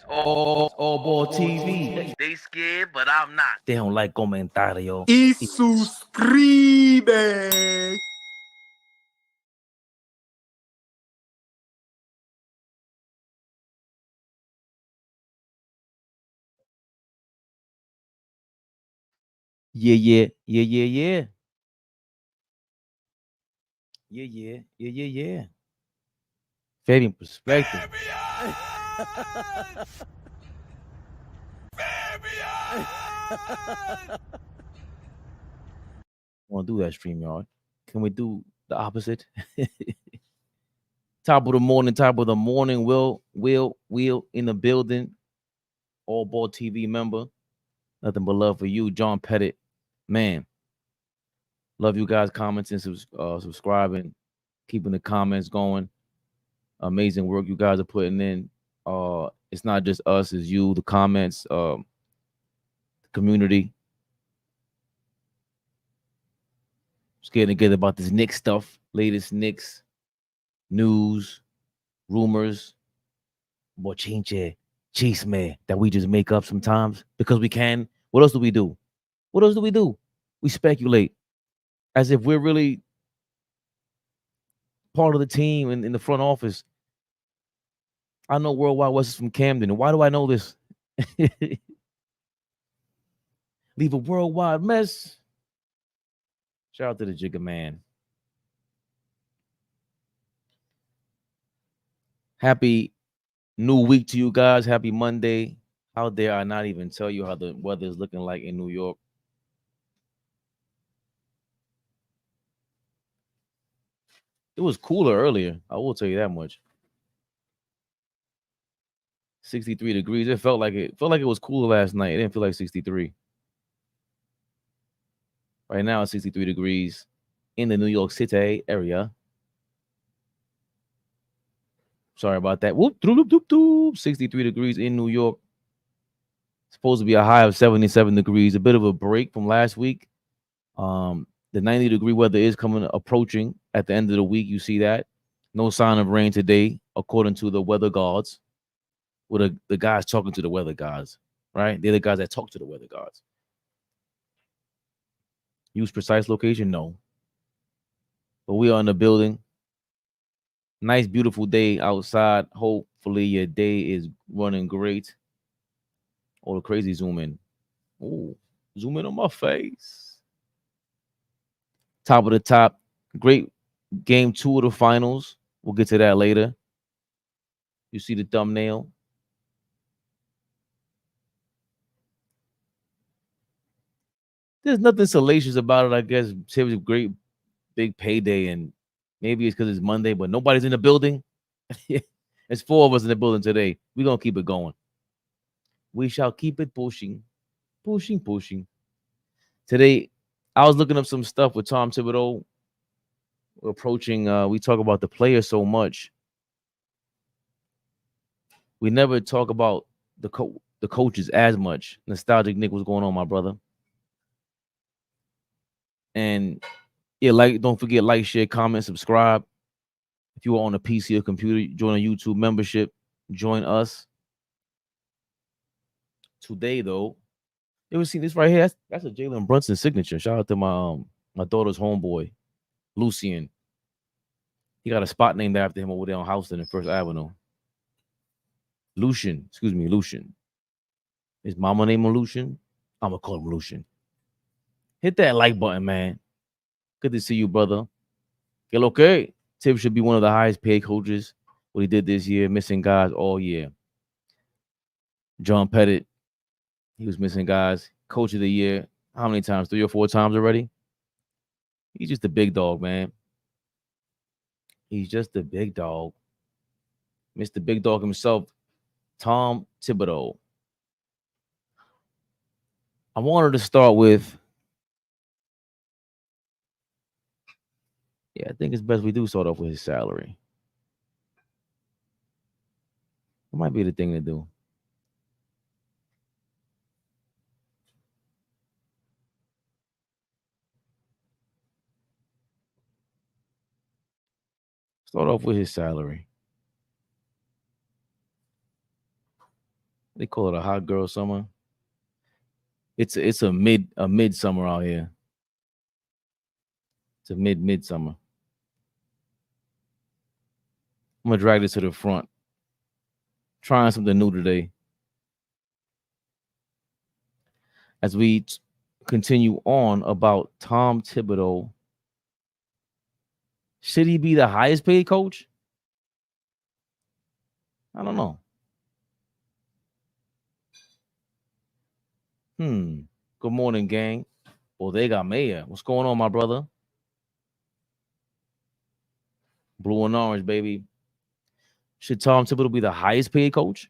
AllBall TV. They scared, but I'm not. They don't like comentario. Y suscribe. Yeah, yeah, yeah, yeah, yeah. Yeah, yeah, yeah, yeah, yeah. Fabian PerspecTV. Want to do that, StreamYard? Can we do the opposite? Top of the morning. Will in the building. AllBall TV member. Nothing but love for you, John Pettit. Man, love you guys commenting, subscribing, keeping the comments going. Amazing work you guys are putting in. It's not just us, it's you, the comments, the community. Scared to get about this Knicks stuff, latest Knicks news, rumors, boy, chase man that we just make up sometimes because we can. What else do we do? We speculate as if we're really part of the team in the front office. I know Worldwide West is from Camden. And why do I know this? Leave a worldwide mess. Shout out to the Jigga Man. Happy new week to you guys. Happy Monday. How dare I not even tell you how the weather is looking like in New York? It was cooler earlier. I will tell you that much. 63 degrees. It felt like it was cooler last night. It didn't feel like 63. Right now it's 63 degrees in the New York City area. Sorry about that. 63 degrees in New York. Supposed to be a high of 77 degrees. A bit of a break from last week. The 90-degree weather is approaching at the end of the week. You see that. No sign of rain today, according to the weather gods. With the guys talking to the weather gods, right? They're the guys that talk to the weather gods. Use precise location? No. But we are in the building. Nice, beautiful day outside. Hopefully your day is running great. Oh, the crazy zoom in. Oh, zoom in on my face. Top of the top. Great game 2 of the finals. We'll get to that later. You see the thumbnail. There's nothing salacious about it, I guess. It was a great big payday, and maybe it's because it's Monday, but nobody's in the building. It's 4 of us in the building today. We're going to keep it going. We shall keep it pushing. Today, I was looking up some stuff with Tom Thibodeau. We're approaching, we talk about the player so much. We never talk about the coaches as much. Nostalgic Nick, what's going on, my brother? And yeah, don't forget, like, share, comment, subscribe. If you are on a PC or computer, join a YouTube membership. Join us. Today, though, you ever seen this right here? That's a Jalen Brunson signature. Shout out to my daughter's homeboy, Lucian. He got a spot named after him over there on Houston and First Avenue. Lucian. His mama named him Lucian. I'm gonna call him Lucian. Hit that like button, man. Good to see you, brother. Que lo que? Thibs should be one of the highest paid coaches. What he did this year, missing guys all year. John Pettit, he was missing guys. Coach of the year, how many times? 3 or 4 times already? He's just a big dog, man. He's just a big dog. Mr. Big Dog himself, Tom Thibodeau. I wanted to start with, I think it's best we do start off with his salary. It might be the thing to do. Start off with his salary. They call it a hot girl summer. It's a midsummer out here. It's a midsummer. I'm gonna drag this to the front. Trying something new today. As we continue on about Tom Thibodeau, should he be the highest paid coach? I don't know. Good morning, gang. Well, they got Mayor. What's going on, my brother? Blue and orange, baby. Should Tom Thibodeau be the highest paid coach?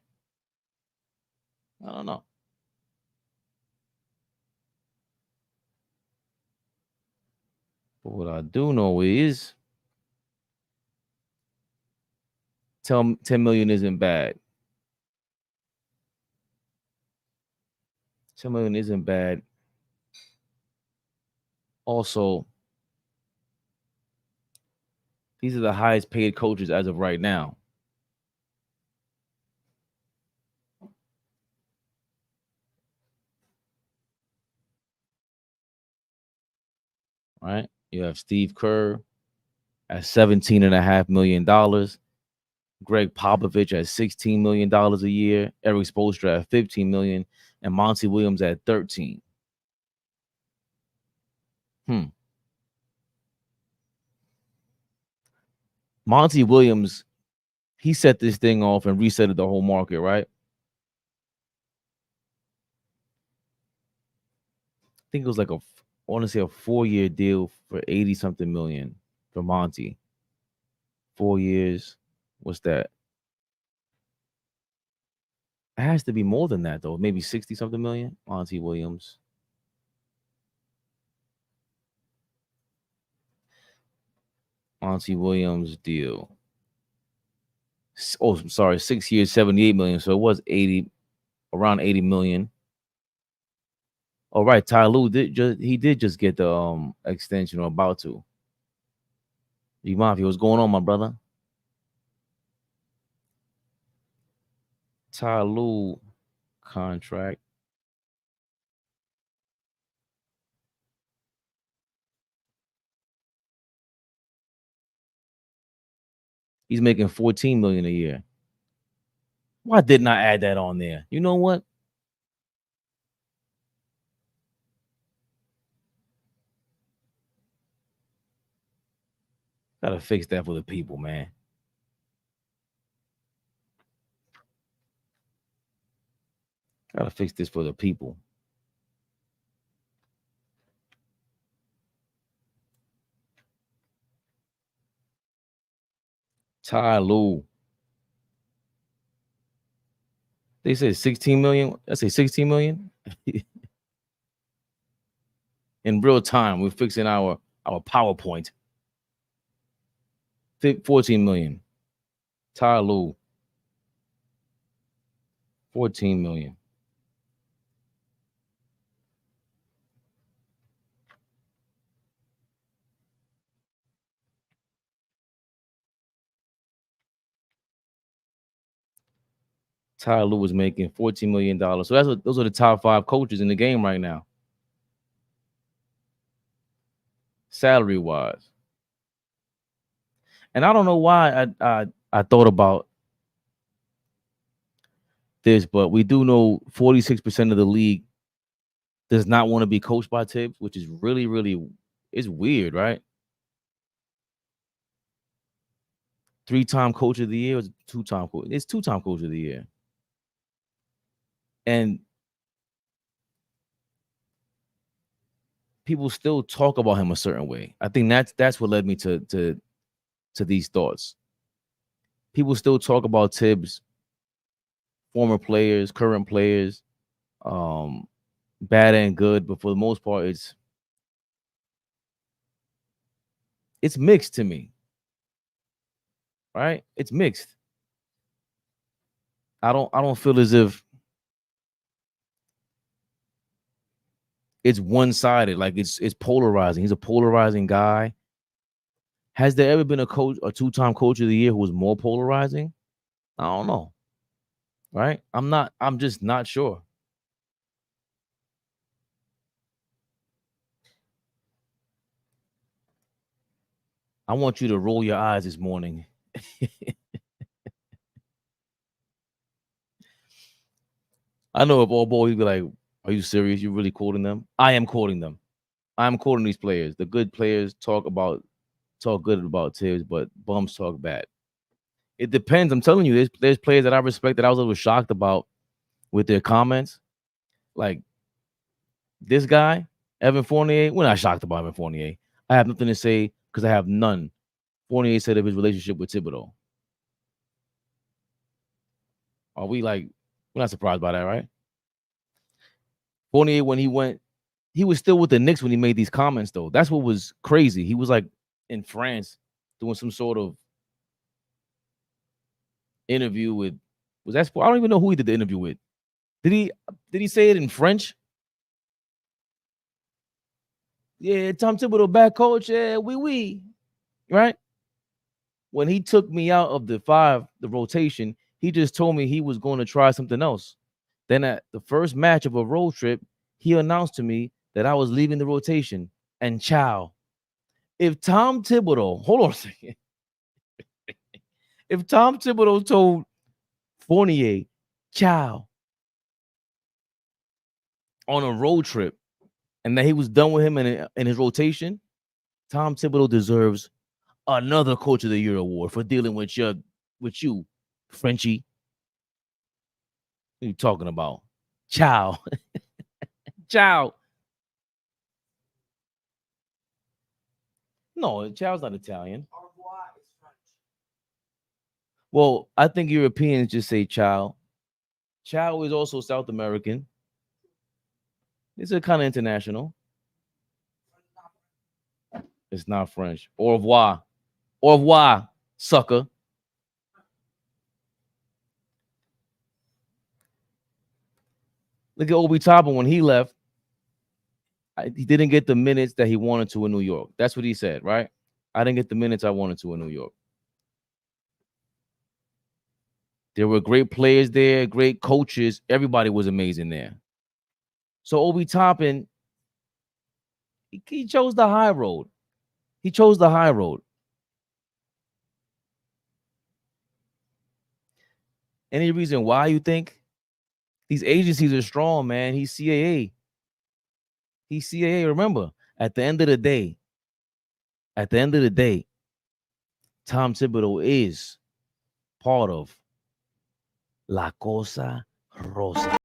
I don't know. But what I do know is 10 million isn't bad. 10 million isn't bad. Also, these are the highest paid coaches as of right now. All right. You have Steve Kerr at $17.5 million. Greg Popovich at $16 million a year. Eric Spoelstra at $15 million. And Monty Williams at $13 million. Monty Williams, he set this thing off and resetted the whole market, right? I think it was like I want to say a 4-year deal for 80-something million for Monty. 4 years. What's that? It has to be more than that, though. Maybe 60-something million. Monty Williams. Monty Williams deal. Oh, sorry, 6 years, 78 million. So it was around 80 million. All right, Ty Lue did just get the extension or about to. G-Mafia, what's going on, my brother? Ty Lue contract. He's making $14 million a year. Why didn't I add that on there? You know what? Gotta fix that for the people, man. Gotta fix this for the people. Ty Lue. They said 16 million. I say 16 million. In real time, we're fixing our PowerPoint. 14 million. Ty Lue. 14 million. Ty Lue was making $14 million. So those are the top 5 coaches in the game right now. Salary wise. And I don't know why I thought about this, but we do know 46% of the league does not want to be coached by Thibs, which is really, really, it's weird, right? 3-time coach of the year, or 2-time coach? It's 2-time coach of the year. And people still talk about him a certain way. I think that's what led me to these thoughts. People still talk about Thibs, former players, current players, bad and good, but for the most part, it's mixed to me. Right? It's mixed. I don't feel as if it's one-sided, like it's polarizing. He's a polarizing guy. Has there ever been a 2-time coach of the year who was more polarizing? I don't know. right? I'm just not sure. I want you to roll your eyes this morning. I know if AllBall, he'd be like, "Are you serious? You really quoting them?" I am quoting them. I'm quoting these players. The good players talk good about Thibs, but bums talk bad. It depends. I'm telling you, there's players that I respect that I was a little shocked about with their comments. Like this guy, Evan Fournier. We're not shocked about Evan Fournier. I have nothing to say because I have none. Fournier said of his relationship with Thibodeau. Are we like, we're not surprised by that, right? Fournier, when he was still with the Knicks when he made these comments, though. That's what was crazy. He was like in France doing some sort of interview with, was that sport? I don't even know who he did the interview with. Did he say it in French? Yeah, Tom Thibodeau, back coach. Yeah, oui. Right? When he took me out of the rotation, he just told me he was going to try something else. Then at the first match of a road trip, he announced to me that I was leaving the rotation. And ciao. If Tom Thibodeau, hold on a second. If Tom Thibodeau told Fournier, ciao, on a road trip, and that he was done with him in his rotation, Tom Thibodeau deserves another Coach of the Year award for dealing with you, Frenchie. What are you talking about? Ciao. Ciao. No, ciao's not Italian. Well, I think Europeans just say ciao. Ciao is also South American. It's a kind of international. It's not French. Au revoir. Au revoir, sucker. Look at Obi Toppin when he left. He didn't get the minutes that he wanted to in New York. That's what he said, right? I didn't get the minutes I wanted to in New York. There were great players there, great coaches. Everybody was amazing there. So Obi Toppin, he chose the high road. He chose the high road. Any reason why you think? These agencies are strong, man. He's CAA. He's CAA. Remember, at the end of the day, Tom Thibodeau is part of La Cosa Rosa.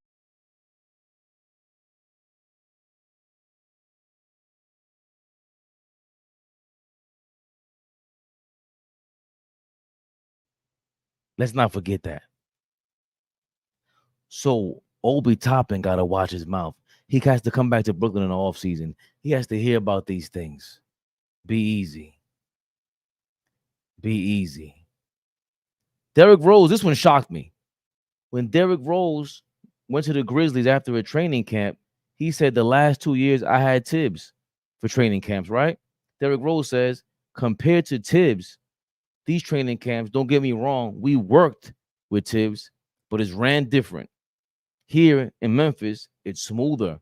Let's not forget that. So Obi Toppin got to watch his mouth. He has to come back to Brooklyn in the offseason. He has to hear about these things. Be easy. Be easy. Derrick Rose, this one shocked me. When Derrick Rose went to the Grizzlies after a training camp, he said the last 2 years I had Thibs for training camps, right? Derrick Rose says, compared to Thibs, these training camps, don't get me wrong, we worked with Thibs, but it's ran different. Here in Memphis, it's smoother.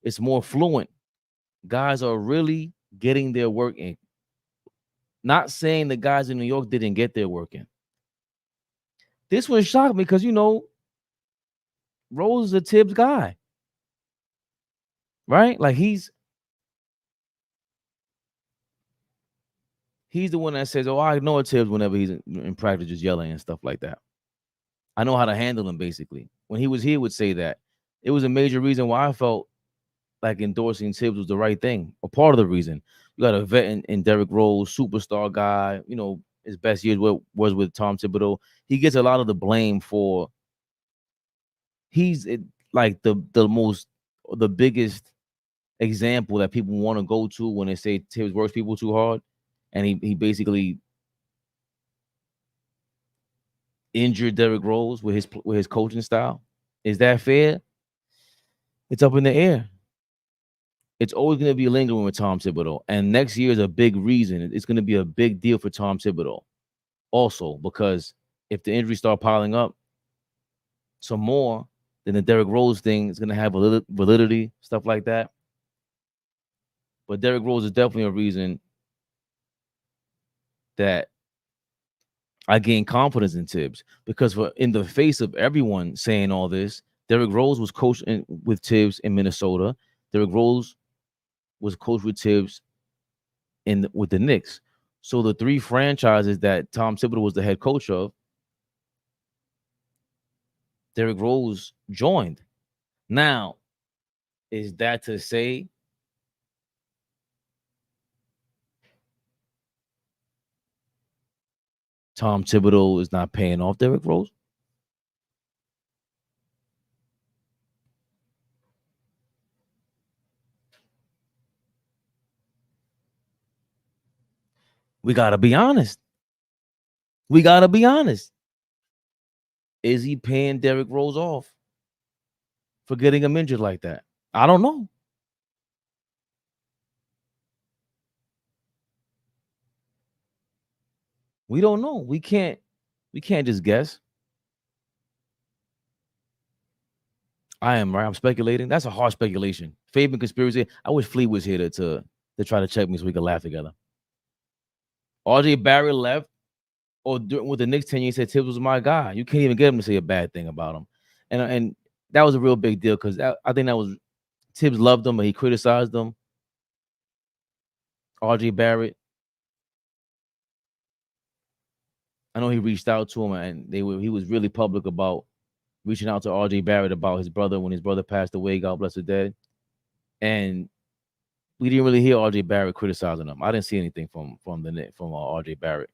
It's more fluent. Guys are really getting their work in. Not saying the guys in New York didn't get their work in. This one shocked me because, Rose is a Thibs guy, right? Like he's the one that says, "Oh, I know Thibs whenever he's in practice, just yelling and stuff like that. I know how to handle him." Basically, when he was here, would say that. It was a major reason why I felt like endorsing Thibs was the right thing, or part of the reason. You got a vet in Derrick Rose, superstar guy. His best years was with Tom Thibodeau. He gets a lot of the blame for. He's like the biggest example that people want to go to when they say Thibs works people too hard, and he basically injured Derrick Rose with his coaching style. Is that fair? It's up in the air. It's always going to be lingering with Tom Thibodeau, and next year is a big reason. It's going to be a big deal for Tom Thibodeau, also because if the injuries start piling up, some more, then the Derrick Rose thing is going to have validity, stuff like that. But Derrick Rose is definitely a reason that I gained confidence in Thibs, because in the face of everyone saying all this, Derrick Rose was coached with Thibs in Minnesota. Derrick Rose was coached with Thibs with the Knicks. So the three franchises that Tom Thibodeau was the head coach of, Derrick Rose joined. Now, is that to say Tom Thibodeau is not paying off Derrick Rose? We got to be honest. We got to be honest. Is he paying Derrick Rose off for getting him injured like that? I don't know. We don't know. We can't just guess. I am right. I'm speculating. That's a hard speculation. Fabian conspiracy. I wish Flea was here to try to check me so we could laugh together. RJ Barrett left, or with the Knicks tenure, he said Thibs was my guy. You can't even get him to say a bad thing about him, and that was a real big deal, because I think that was Thibs loved him, but he criticized him. RJ Barrett, I know he reached out to him, and he was really public about reaching out to RJ Barrett about his brother when his brother passed away. God bless the dead. And we didn't really hear RJ Barrett criticizing him. I didn't see anything from RJ Barrett.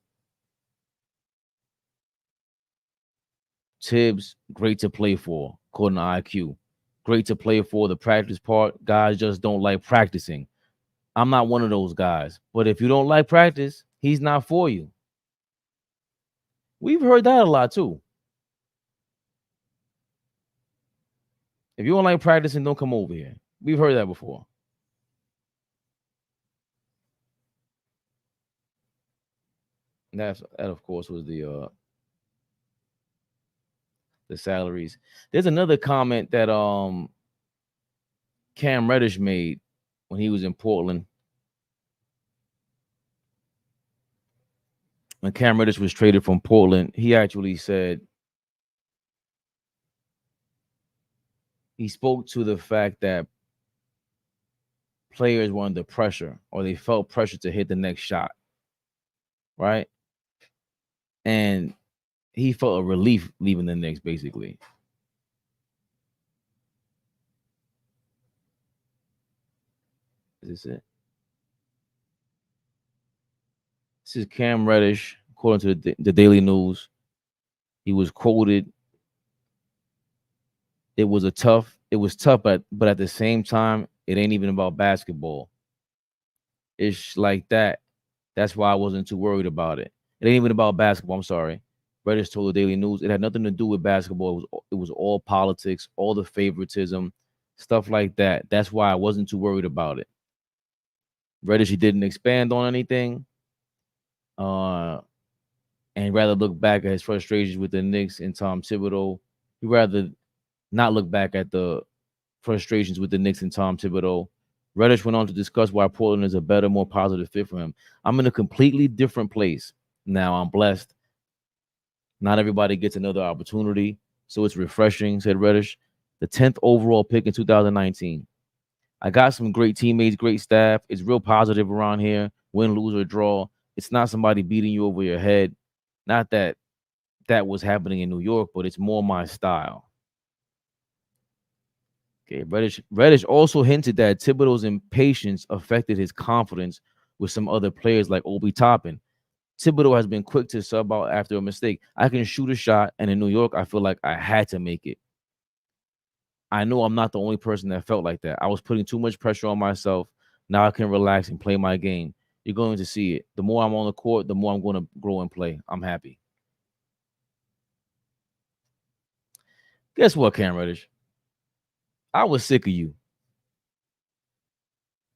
Thibs, great to play for, according to IQ. Great to play for. The practice part, guys just don't like practicing. I'm not one of those guys. But if you don't like practice, he's not for you. We've heard that a lot too. If you don't like practicing, don't come over here. We've heard that before. And that of course was the salaries. There's another comment that Cam Reddish made when he was in Portland. When Cam Reddish was traded from Portland, he actually said, he spoke to the fact that players were under pressure, or they felt pressure to hit the next shot, right? And he felt a relief leaving the Knicks, basically. Is this it? This is Cam Reddish, according to the Daily News. He was quoted, it was tough, but at the same time, it ain't even about basketball. It's like that. That's why I wasn't too worried about it. It ain't even about basketball. I'm sorry. Reddish told the Daily News it had nothing to do with basketball. It was all politics, all the favoritism, stuff like that. That's why I wasn't too worried about it. Reddish, he didn't expand on anything. And rather look back at his frustrations with the Knicks and Tom Thibodeau. He'd rather not look back at the frustrations with the Knicks and Tom Thibodeau. Reddish went on to discuss why Portland is a better, more positive fit for him. I'm in a completely different place now. I'm blessed. Not everybody gets another opportunity, so it's refreshing, said Reddish. The 10th overall pick in 2019. I got some great teammates, great staff. It's real positive around here. Win, lose, or draw. It's not somebody beating you over your head. Not that was happening in New York, but it's more my style. Okay, Reddish also hinted that Thibodeau's impatience affected his confidence with some other players like Obi Toppin. Thibodeau has been quick to sub out after a mistake. I can shoot a shot, and in New York, I feel like I had to make it. I know I'm not the only person that felt like that. I was putting too much pressure on myself. Now I can relax and play my game. You're going to see it. The more I'm on the court, the more I'm going to grow and play. I'm happy. Guess what, Cam Reddish? I was sick of you.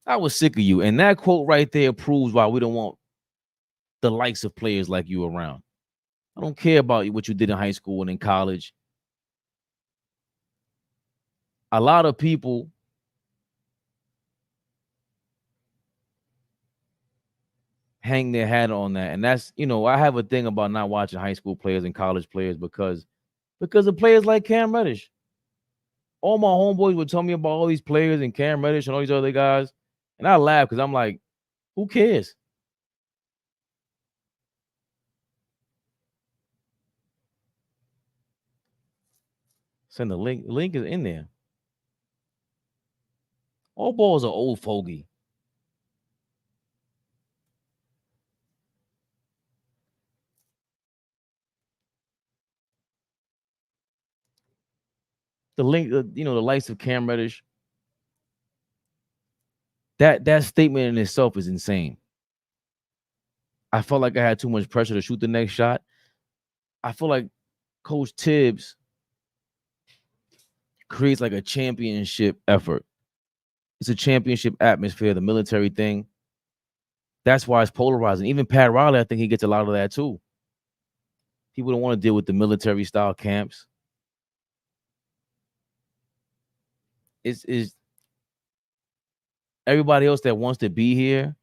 I was sick of you. And that quote right there proves why we don't want the likes of players like you around. I don't care about what you did in high school and in college. a lot of people hang their hat on that. And that's, I have a thing about not watching high school players and college players because of players like Cam Reddish. All my homeboys would tell me about all these players and Cam Reddish and all these other guys. And I laugh because I'm like, who cares? Send the link. The link is in there. AllBall is an old fogey. The link, the likes of Cam Reddish. That statement in itself is insane. I felt like I had too much pressure to shoot the next shot. I feel like Coach Thibs creates like a championship effort. It's a championship atmosphere, the military thing. That's why it's polarizing. Even Pat Riley, I think he gets a lot of that too. People don't want to deal with the military style camps. It's everybody else that wants to be here,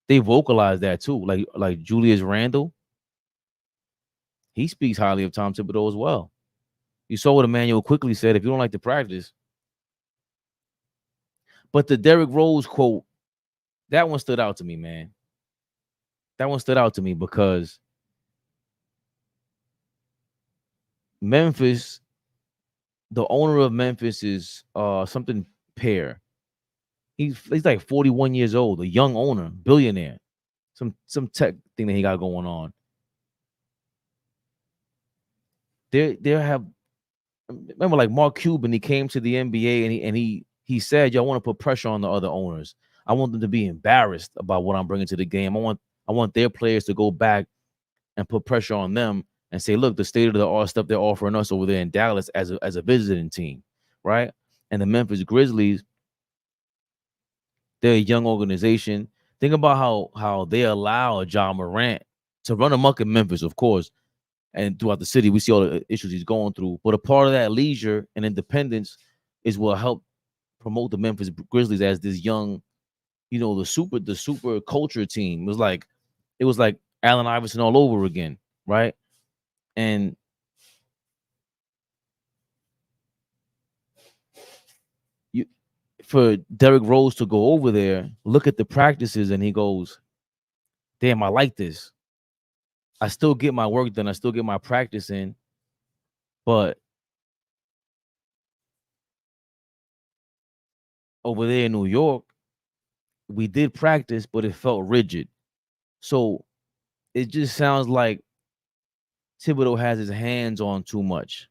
they vocalize that too. Like Julius Randle, he speaks highly of Tom Thibodeau as well. You saw what Emmanuel quickly said, if you don't like to practice. But the Derrick Rose quote, that one stood out to me, man. That one stood out to me because Memphis, the owner of Memphis is something Pear. He's like 41 years old, a young owner, billionaire. Some tech thing that he got going on. They have, remember, like Mark Cuban, he came to the NBA and he said, "Yo, I want to put pressure on the other owners. I want them to be embarrassed about what I'm bringing to the game. I want their players to go back and put pressure on them and say, look, the state of the art stuff they're offering us over there in Dallas as a visiting team, right?" And the Memphis Grizzlies, they're a young organization. Think about how they allow Ja Morant to run amok in Memphis, of course, and throughout the city. We see all the issues he's going through. But a part of that leisure and independence is what helped promote the Memphis Grizzlies as this young, the super culture team. It was like Allen Iverson all over again, right? And for Derrick Rose to go over there, look at the practices, and he goes, "Damn, I like this. I still get my work done. I still get my practice in, but over there in New York, we did practice, but it felt rigid." So it just sounds like Thibodeau has his hands on too much.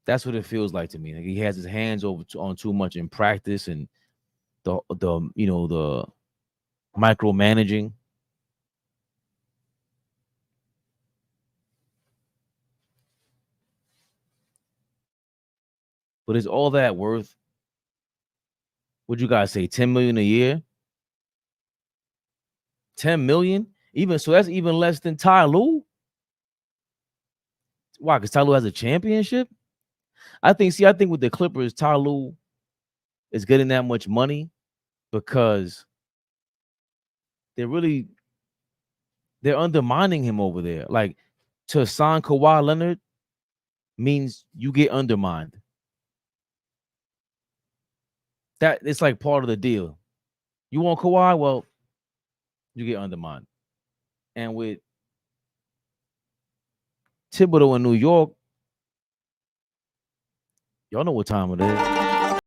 That's what it feels like to me. Like he has his hands on too much in practice and the micromanaging. But is all that worth? Would you guys say 10 million a year? 10 million? Even so, that's even less than Ty Lue. Why? Because Ty Lue has a championship? I think with the Clippers, Ty Lue is getting that much money because they're undermining him over there. Like, to sign Kawhi Leonard means you get undermined. That it's like part of the deal. You want Kawhi? Well, you get undermined. And with Thibodeau in New York, y'all know what time it is.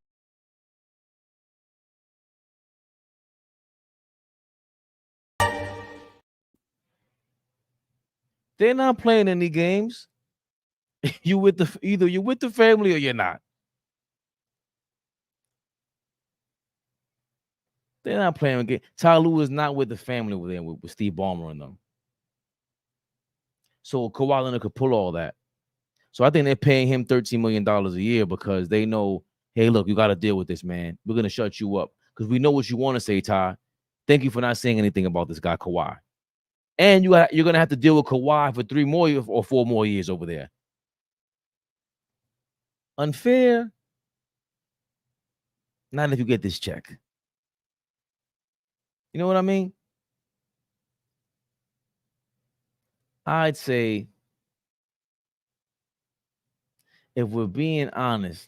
They're not playing any games. Either you're with the family or you're not. They're not playing a game. Ty Lue is not with the family over there with Steve Ballmer and them. So Kawhi Leonard could pull all that. So I think they're paying him $13 million a year because they know, hey, look, you got to deal with this, man. We're going to shut you up because we know what you want to say, Ty. Thank you for not saying anything about this guy, Kawhi. And you're going to have to deal with Kawhi for 3 more or 4 more years over there. Unfair? Not if you get this check. You know what I mean? I'd say, if we're being honest,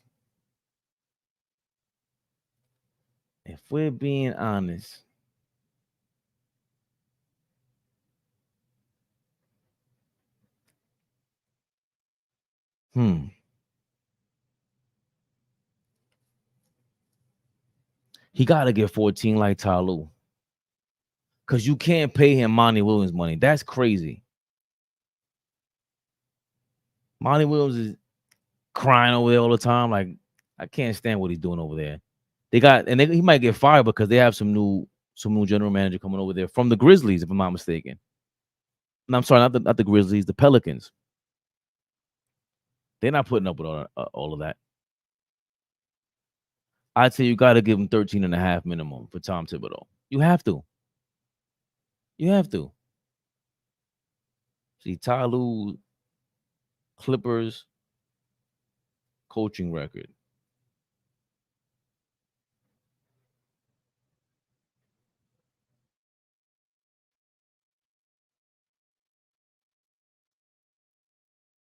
he got to get 14 like Ty Lue. Because you can't pay him Monty Williams money. That's crazy. Monty Williams is crying over there all the time. Like, I can't stand what he's doing over there. He might get fired because they have some new general manager coming over there from the Grizzlies, if I'm not mistaken. And I'm sorry, not the Grizzlies, the Pelicans. They're not putting up with all of that. I'd say you got to give him 13.5 minimum for Tom Thibodeau. You have to. See, Ty Lue, Clippers coaching record.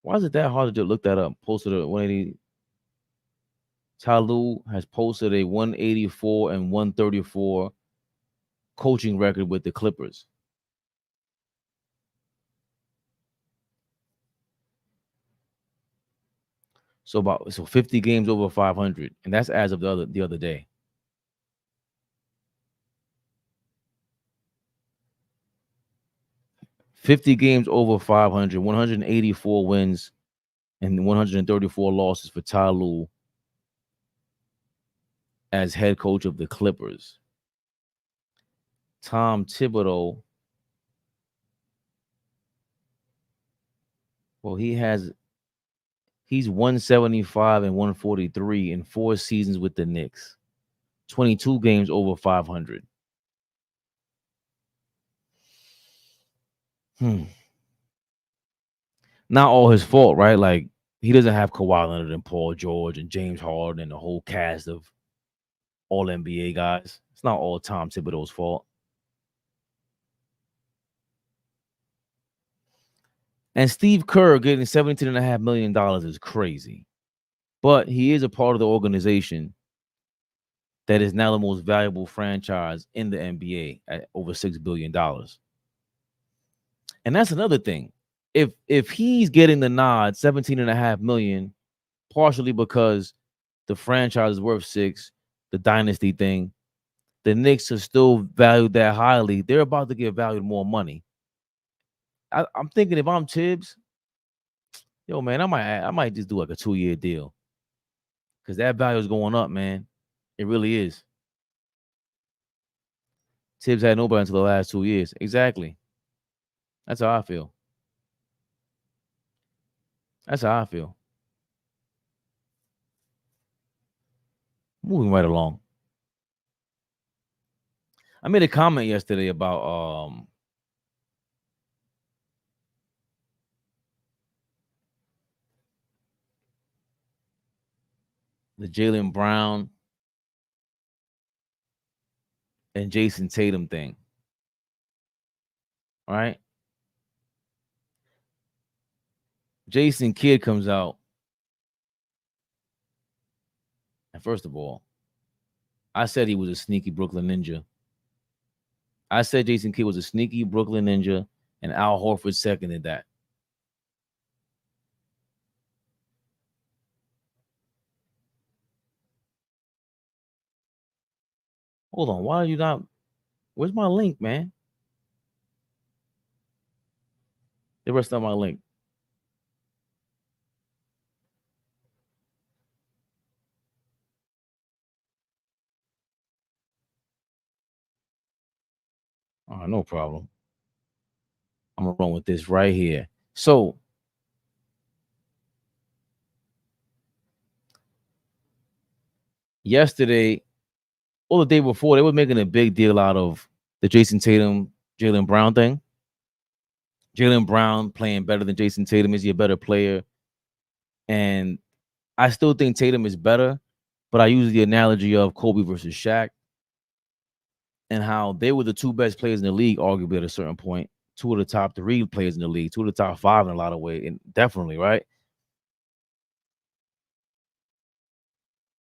Why is it that hard to just look that up? Posted a 180. Ty Lue has posted a 184 and 134 coaching record with the Clippers. So 50 games over 500, and that's as of the other day. $50 games over 500, 184 wins, and 134 losses for Ty Lue as head coach of the Clippers. Tom Thibodeau, well, he's 175 and 143 in 4 seasons with the Knicks. 22 games over 500. Not all his fault, right? Like, he doesn't have Kawhi Leonard and Paul George and James Harden and the whole cast of all NBA guys. It's not all Tom Thibodeau's fault. And Steve Kerr getting $17.5 million is crazy. But he is a part of the organization that is now the most valuable franchise in the NBA at over $6 billion. And that's another thing. If he's getting the nod, $17.5 million, partially because the franchise is worth $6 million, the dynasty thing, the Knicks are still valued that highly. They're about to get valued more money. I'm thinking, if I'm Thibs, yo, man, I might just do like a 2-year deal, because that value is going up, man. It really is. Thibs had nobody until the last 2 years. Exactly. That's how I feel. Moving right along. I made a comment yesterday about the Jaylen Brown and Jason Tatum thing. All right. Jason Kidd comes out. And first of all, I said he was a sneaky Brooklyn Ninja. I said Jason Kidd was a sneaky Brooklyn Ninja, and Al Horford seconded that. Hold on. Why are you not? Where's my link, man? The rest of my link. All right, no problem. I'm gonna run with this right here. So, yesterday or the day before, they were making a big deal out of the Jason Tatum, Jaylen Brown thing. Jaylen Brown playing better than Jason Tatum. Is he a better player? And I still think Tatum is better, but I use the analogy of Kobe versus Shaq and how they were the two best players in the league, arguably at a certain point. Two of the top 3 players in the league, 2 of the top 5 in a lot of ways, and definitely, right?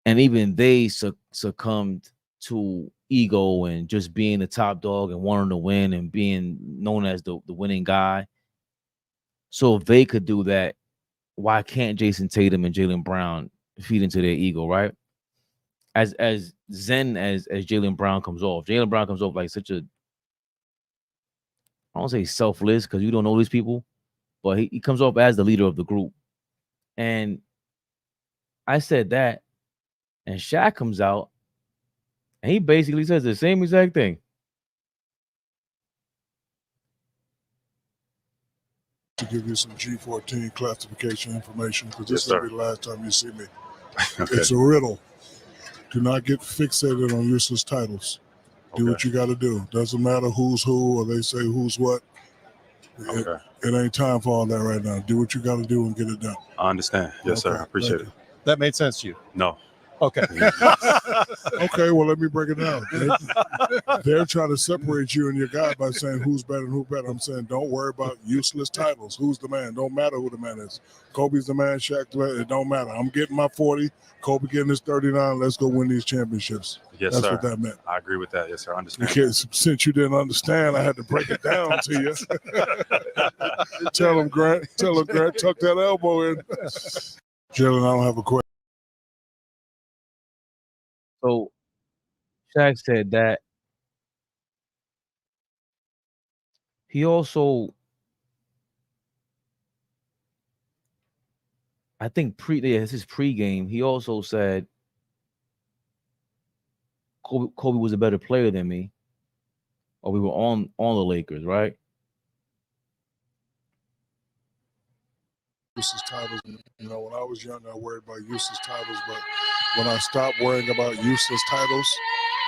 And even they succumbed to ego and just being the top dog and wanting to win and being known as the winning guy. So if they could do that, why can't Jason Tatum and Jaylen Brown feed into their ego, right? As zen as Jaylen Brown comes off like such a, I don't say selfless because you don't know these people, but he comes off as the leader of the group. And I said that, and Shaq comes out and he basically says the same exact thing. To give you some G14 classification information, because this will be the last time you see me. Okay. It's a riddle. Do not get fixated on useless titles. Do what you got to do. Doesn't matter who's who or they say who's what. It ain't time for all that right now. Do what you got to do and get it done. I understand. Yes, sir. I appreciate it. That made sense to you? No. Okay. Okay, well, let me break it down. They're trying to separate you and your guy by saying who's better and who better. I'm saying don't worry about useless titles. Who's the man? Don't matter who the man is. Kobe's the man, Shaq the man. It don't matter. I'm getting my 40. Kobe getting his 39. Let's go win these championships. Yes, That's sir. what that meant. I agree with that. Yes, sir. I understand. Because since you didn't understand, I had to break it down to you. Tell him, Grant. Tuck that elbow in. Jalen, I don't have a question. So Shaq said that. He also, I think this is pregame. He also said Kobe was a better player than me, or we were on the Lakers, right? Useless titles. You know, when I was young, I worried about useless titles, but when I stopped worrying about useless titles,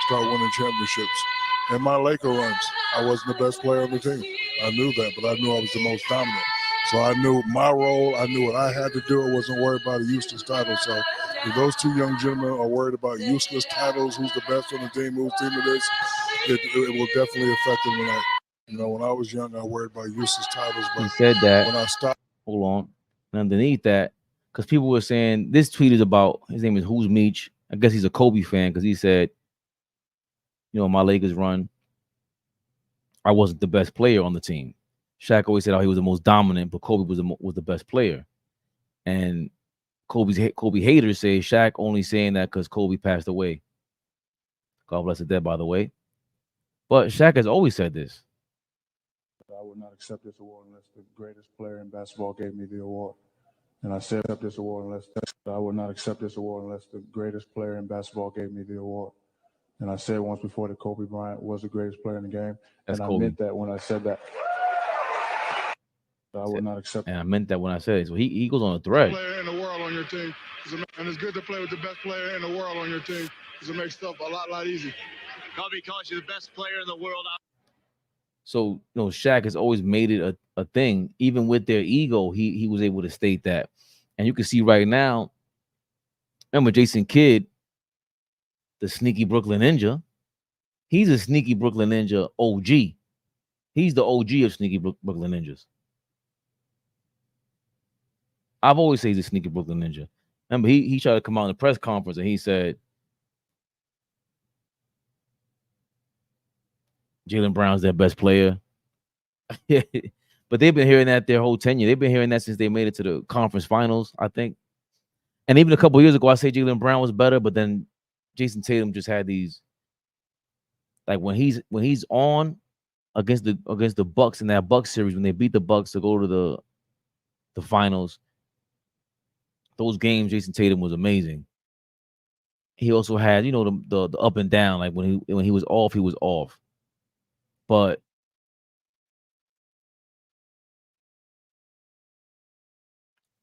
start winning championships. In my Laker runs, I wasn't the best player on the team. I knew that, but I knew I was the most dominant. So I knew my role. I knew what I had to do. I wasn't worried about a useless title. So if those two young gentlemen are worried about useless titles, who's the best on the team, whose team it is, it will definitely affect them tonight. You know, when I was young, I worried about useless titles. But he said that. When I stopped. Hold on. And underneath that, because people were saying this tweet is about, his name is Who's Meech. I guess he's a Kobe fan because he said, you know, my Lakers run, I wasn't the best player on the team. Shaq always said how he was the most dominant, but Kobe was the best player. And Kobe haters say Shaq only saying that because Kobe passed away. God bless the dead, by the way. But Shaq has always said this. I would not accept this award unless the greatest player in basketball gave me the award. And I said this award unless I would not accept this award unless the greatest player in basketball gave me the award. And I said once before that Kobe Bryant was the greatest player in the game. That's and Kobe. I meant that when I said that. I would not accept. And I meant that when I said it. So he goes on a thread. Player in the world on your team, and it's good to play with the best player in the world on your team because it makes stuff a lot easier. Kobe calls you the best player in the world. So, you know, Shaq has always made it a thing. Even with their ego, he was able to state that. And you can see right now, remember Jason Kidd, the sneaky Brooklyn Ninja. He's a sneaky Brooklyn Ninja OG. He's the OG of sneaky Brooklyn Ninjas. I've always said he's a sneaky Brooklyn Ninja. Remember, he tried to come out in the press conference and he said, Jaylen Brown's their best player. But they've been hearing that their whole tenure. They've been hearing that since they made it to the conference finals, I think. And even a couple years ago, I say Jaylen Brown was better, but then Jason Tatum just had these, like when he's on against the Bucks in that Bucks series, when they beat the Bucks to go to the finals, those games, Jason Tatum was amazing. He also had, you know, the up and down, like when he was off, he was off. But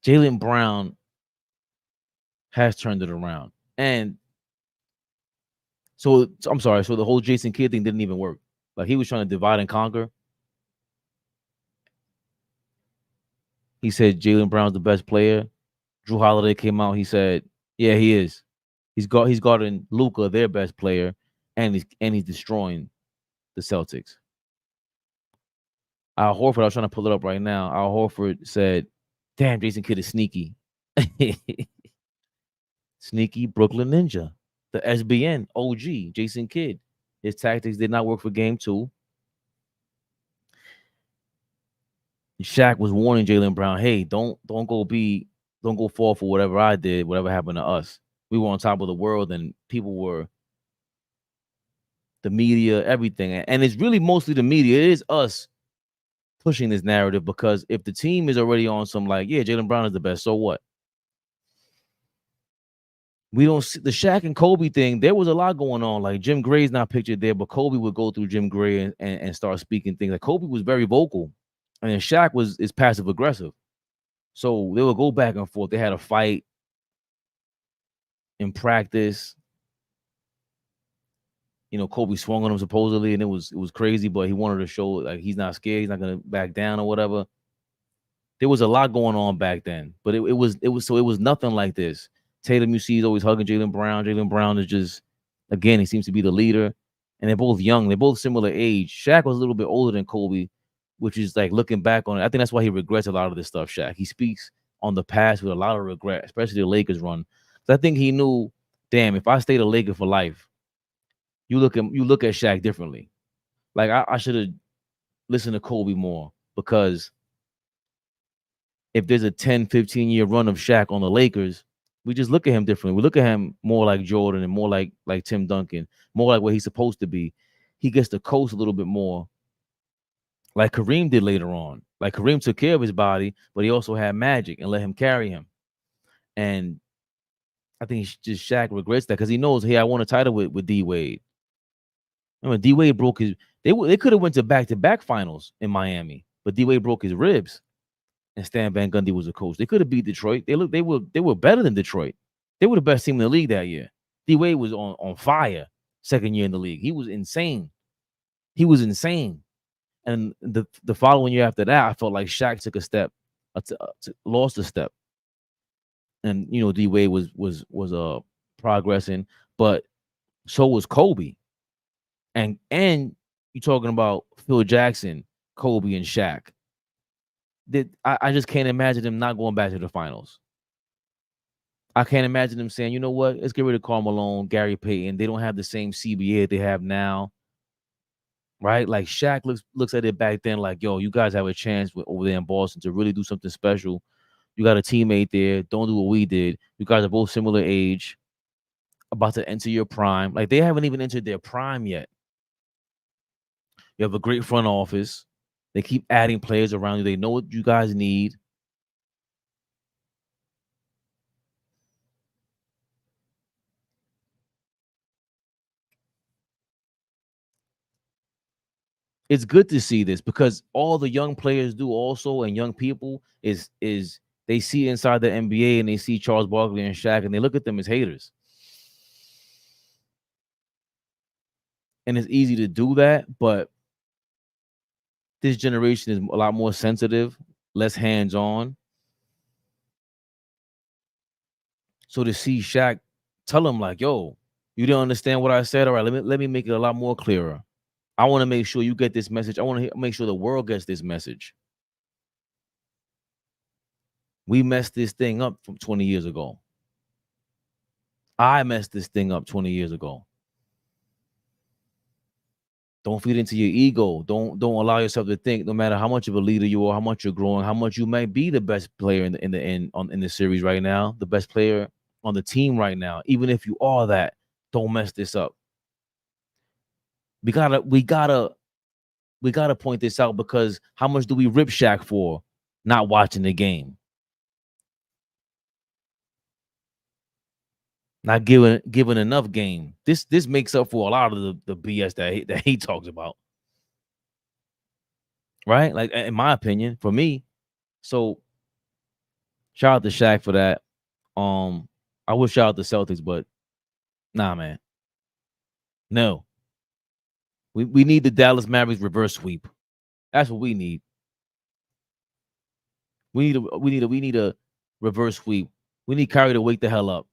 Jaylen Brown has turned it around. And so I'm sorry, so the whole Jason Kidd thing didn't even work. Like he was trying to divide and conquer. He said Jaylen Brown's the best player. Drew Holiday came out. He said, "Yeah, he is. He's guarding Luka, their best player, and he's destroying the Celtics." Al Horford, I was trying to pull it up right now. Al Horford said, "Damn, Jason Kidd is sneaky." Sneaky Brooklyn Ninja, the SBN OG, Jason Kidd. His tactics did not work for game 2. Shaq was warning Jaylen Brown, "Hey, don't go fall for whatever I did, whatever happened to us. We were on top of the world, and people were the media, everything. And it's really mostly the media. It is us pushing this narrative, because if the team is already on some like, yeah, Jaylen Brown is the best, so what? We don't see the Shaq and Kobe thing. There was a lot going on. Like Jim Gray's not pictured there, but Kobe would go through Jim Gray and start speaking things. Like Kobe was very vocal, and then Shaq is passive aggressive. So they would go back and forth. They had a fight in practice. You know, Kobe swung on him supposedly, and it was crazy, but he wanted to show like he's not scared, he's not gonna back down or whatever. There was a lot going on back then, but it was nothing like this. Tatum, you see, he's always hugging Jaylen Brown. Jaylen Brown is just, again, he seems to be the leader, and they're both young. They're both similar age. Shaq was a little bit older than Kobe, which is like looking back on it. I think that's why he regrets a lot of this stuff. Shaq, he speaks on the past with a lot of regret, especially the Lakers run. So I think he knew, damn, if I stayed a Laker for life, you look at Shaq differently. Like I should have listened to Kobe more, because if there's a 10, 15-year run of Shaq on the Lakers, we just look at him differently. We look at him more like Jordan and more like Tim Duncan, more like what he's supposed to be. He gets to coast a little bit more, like Kareem did later on. Like Kareem took care of his body, but he also had magic and let him carry him. And I think Shaq regrets that, because he knows, hey, I won a title with D Wade. Remember, D Wade broke his. They could have went to back-to-back finals in Miami, but D Wade broke his ribs, and Stan Van Gundy was a coach. They could have beat Detroit. They were better than Detroit. They were the best team in the league that year. D Wade was on fire. Second year in the league, he was insane. And the following year after that, I felt like Shaq took a step, lost a step, and you know D Wade was progressing, but so was Kobe. And you're talking about Phil Jackson, Kobe, and Shaq. I just can't imagine them not going back to the finals. I can't imagine them saying, you know what, let's get rid of Karl Malone, Gary Payton. They don't have the same CBA that they have now, right? Like Shaq looks at it back then like, yo, you guys have a chance over there in Boston to really do something special. You got a teammate there. Don't do what we did. You guys are both similar age, about to enter your prime. Like they haven't even entered their prime yet. You have a great front office. They keep adding players around you. They know what you guys need. It's good to see this, because all the young players do also, and young people is they see inside the NBA and they see Charles Barkley and Shaq, and they look at them as haters. And it's easy to do that, but this generation is a lot more sensitive, less hands-on. So to see Shaq tell him like, yo, you didn't understand what I said. All right, let me make it a lot more clearer. I want to make sure you get this message. I want to make sure the world gets this message. We messed this thing up from 20 years ago. I messed this thing up 20 years ago. Don't feed into your ego. Don't allow yourself to think, no matter how much of a leader you are, how much you're growing, how much you might be the best player in the series right now, the best player on the team right now. Even if you are that, don't mess this up. We gotta point this out, because how much do we rip Shaq for not watching the game? Not giving enough game. This makes up for a lot of the BS that he talks about. Right? Like, in my opinion, for me. So shout out to Shaq for that. I would shout out the Celtics, but nah, man. No. We need the Dallas Mavericks reverse sweep. That's what we need. We need a reverse sweep We need Kyrie to wake the hell up.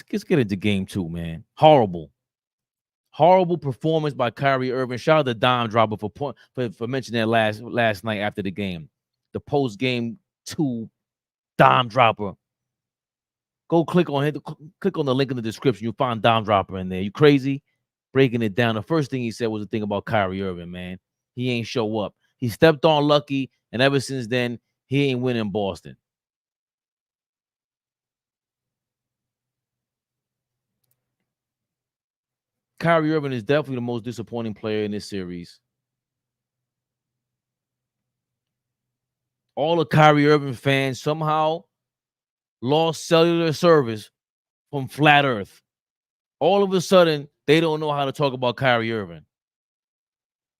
Let's get into game 2, man. Horrible performance by Kyrie Irving. Shout out to Dime Dropper for mentioning that last night after the game. The post game 2 Dime Dropper. Go click on the link in the description. You'll find Dime Dropper in there. You crazy? Breaking it down. The first thing he said was the thing about Kyrie Irving, man. He ain't show up. He stepped on Lucky, and ever since then, he ain't winning Boston. Kyrie Irving is definitely the most disappointing player in this series. All the Kyrie Irving fans somehow lost cellular service from Flat Earth. All of a sudden, they don't know how to talk about Kyrie Irving.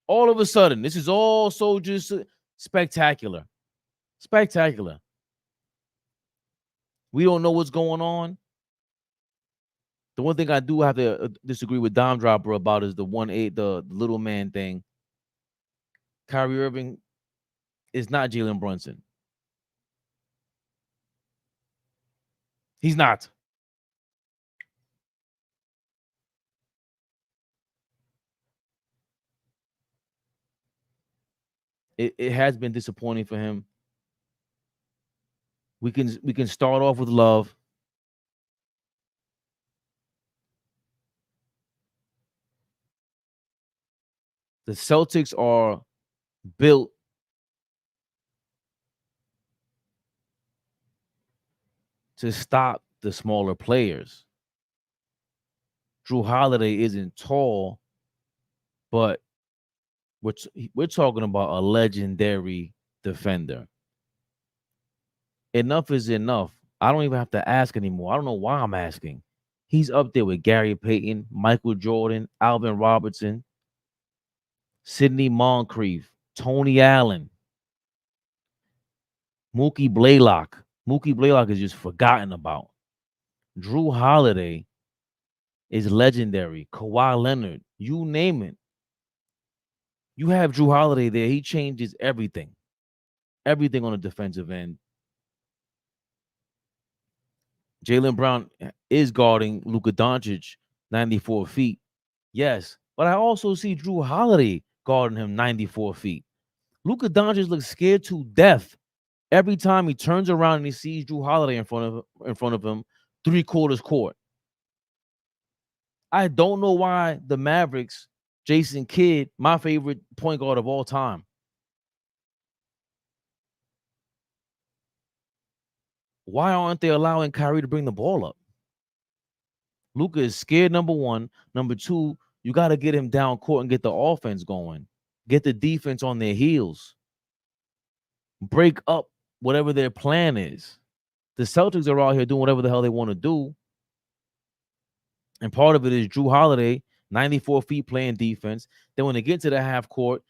All of a sudden, this is all so just spectacular. Spectacular. We don't know what's going on. The one thing I do have to disagree with Dime Dropper about is the little man thing. Kyrie Irving is not Jalen Brunson. He's not. It has been disappointing for him. We can start off with love. The Celtics are built to stop the smaller players. Drew Holiday isn't tall, but we're talking about a legendary defender. Enough is enough. I don't even have to ask anymore. I don't know why I'm asking. He's up there with Gary Payton, Michael Jordan, Alvin Robertson, Sidney Moncrief, Tony Allen, Mookie Blaylock. Mookie Blaylock is just forgotten about. Drew Holiday is legendary. Kawhi Leonard, you name it. You have Drew Holiday there. He changes everything. Everything on the defensive end. Jaylen Brown is guarding Luka Doncic 94 feet. Yes, but I also see Drew Holiday guarding him 94 feet. Luka Doncic looks scared to death every time he turns around and he sees Drew Holiday in front of him, 3/4 court. I don't know why the Mavericks, Jason Kidd, my favorite point guard of all time, why aren't they allowing Kyrie to bring the ball up? Luka is scared, number one. Number two, you got to get him down court and get the offense going. Get the defense on their heels. Break up whatever their plan is. The Celtics are out here doing whatever the hell they want to do. And part of it is Drew Holiday, 94 feet playing defense. Then when they get to the half court,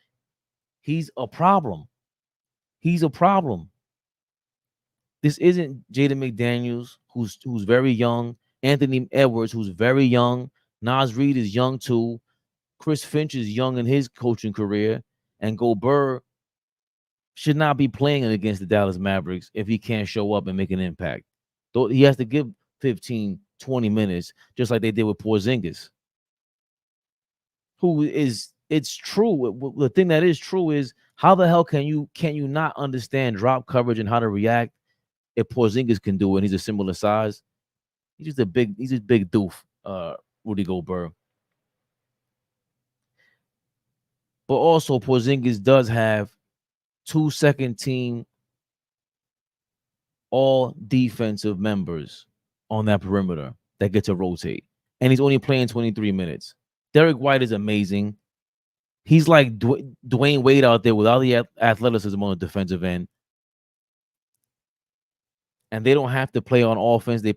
he's a problem. He's a problem. This isn't Jaden McDaniels, who's very young. Anthony Edwards, who's very young. Naz Reid is young too. Chris Finch is young in his coaching career. And Gobert should not be playing against the Dallas Mavericks if he can't show up and make an impact. Though he has to give 15, 20 minutes, just like they did with Porzingis. It's true. The thing that is true is, how the hell can you not understand drop coverage and how to react if Porzingis can do it and he's a similar size? He's just a big doof, Rudy Gobert. But also Porzingis does have 2 second-team all defensive members on that perimeter that get to rotate. And he's only playing 23 minutes. Derek White is amazing. He's like Dwayne Wade out there without the athleticism on the defensive end. And they don't have to play on offense. They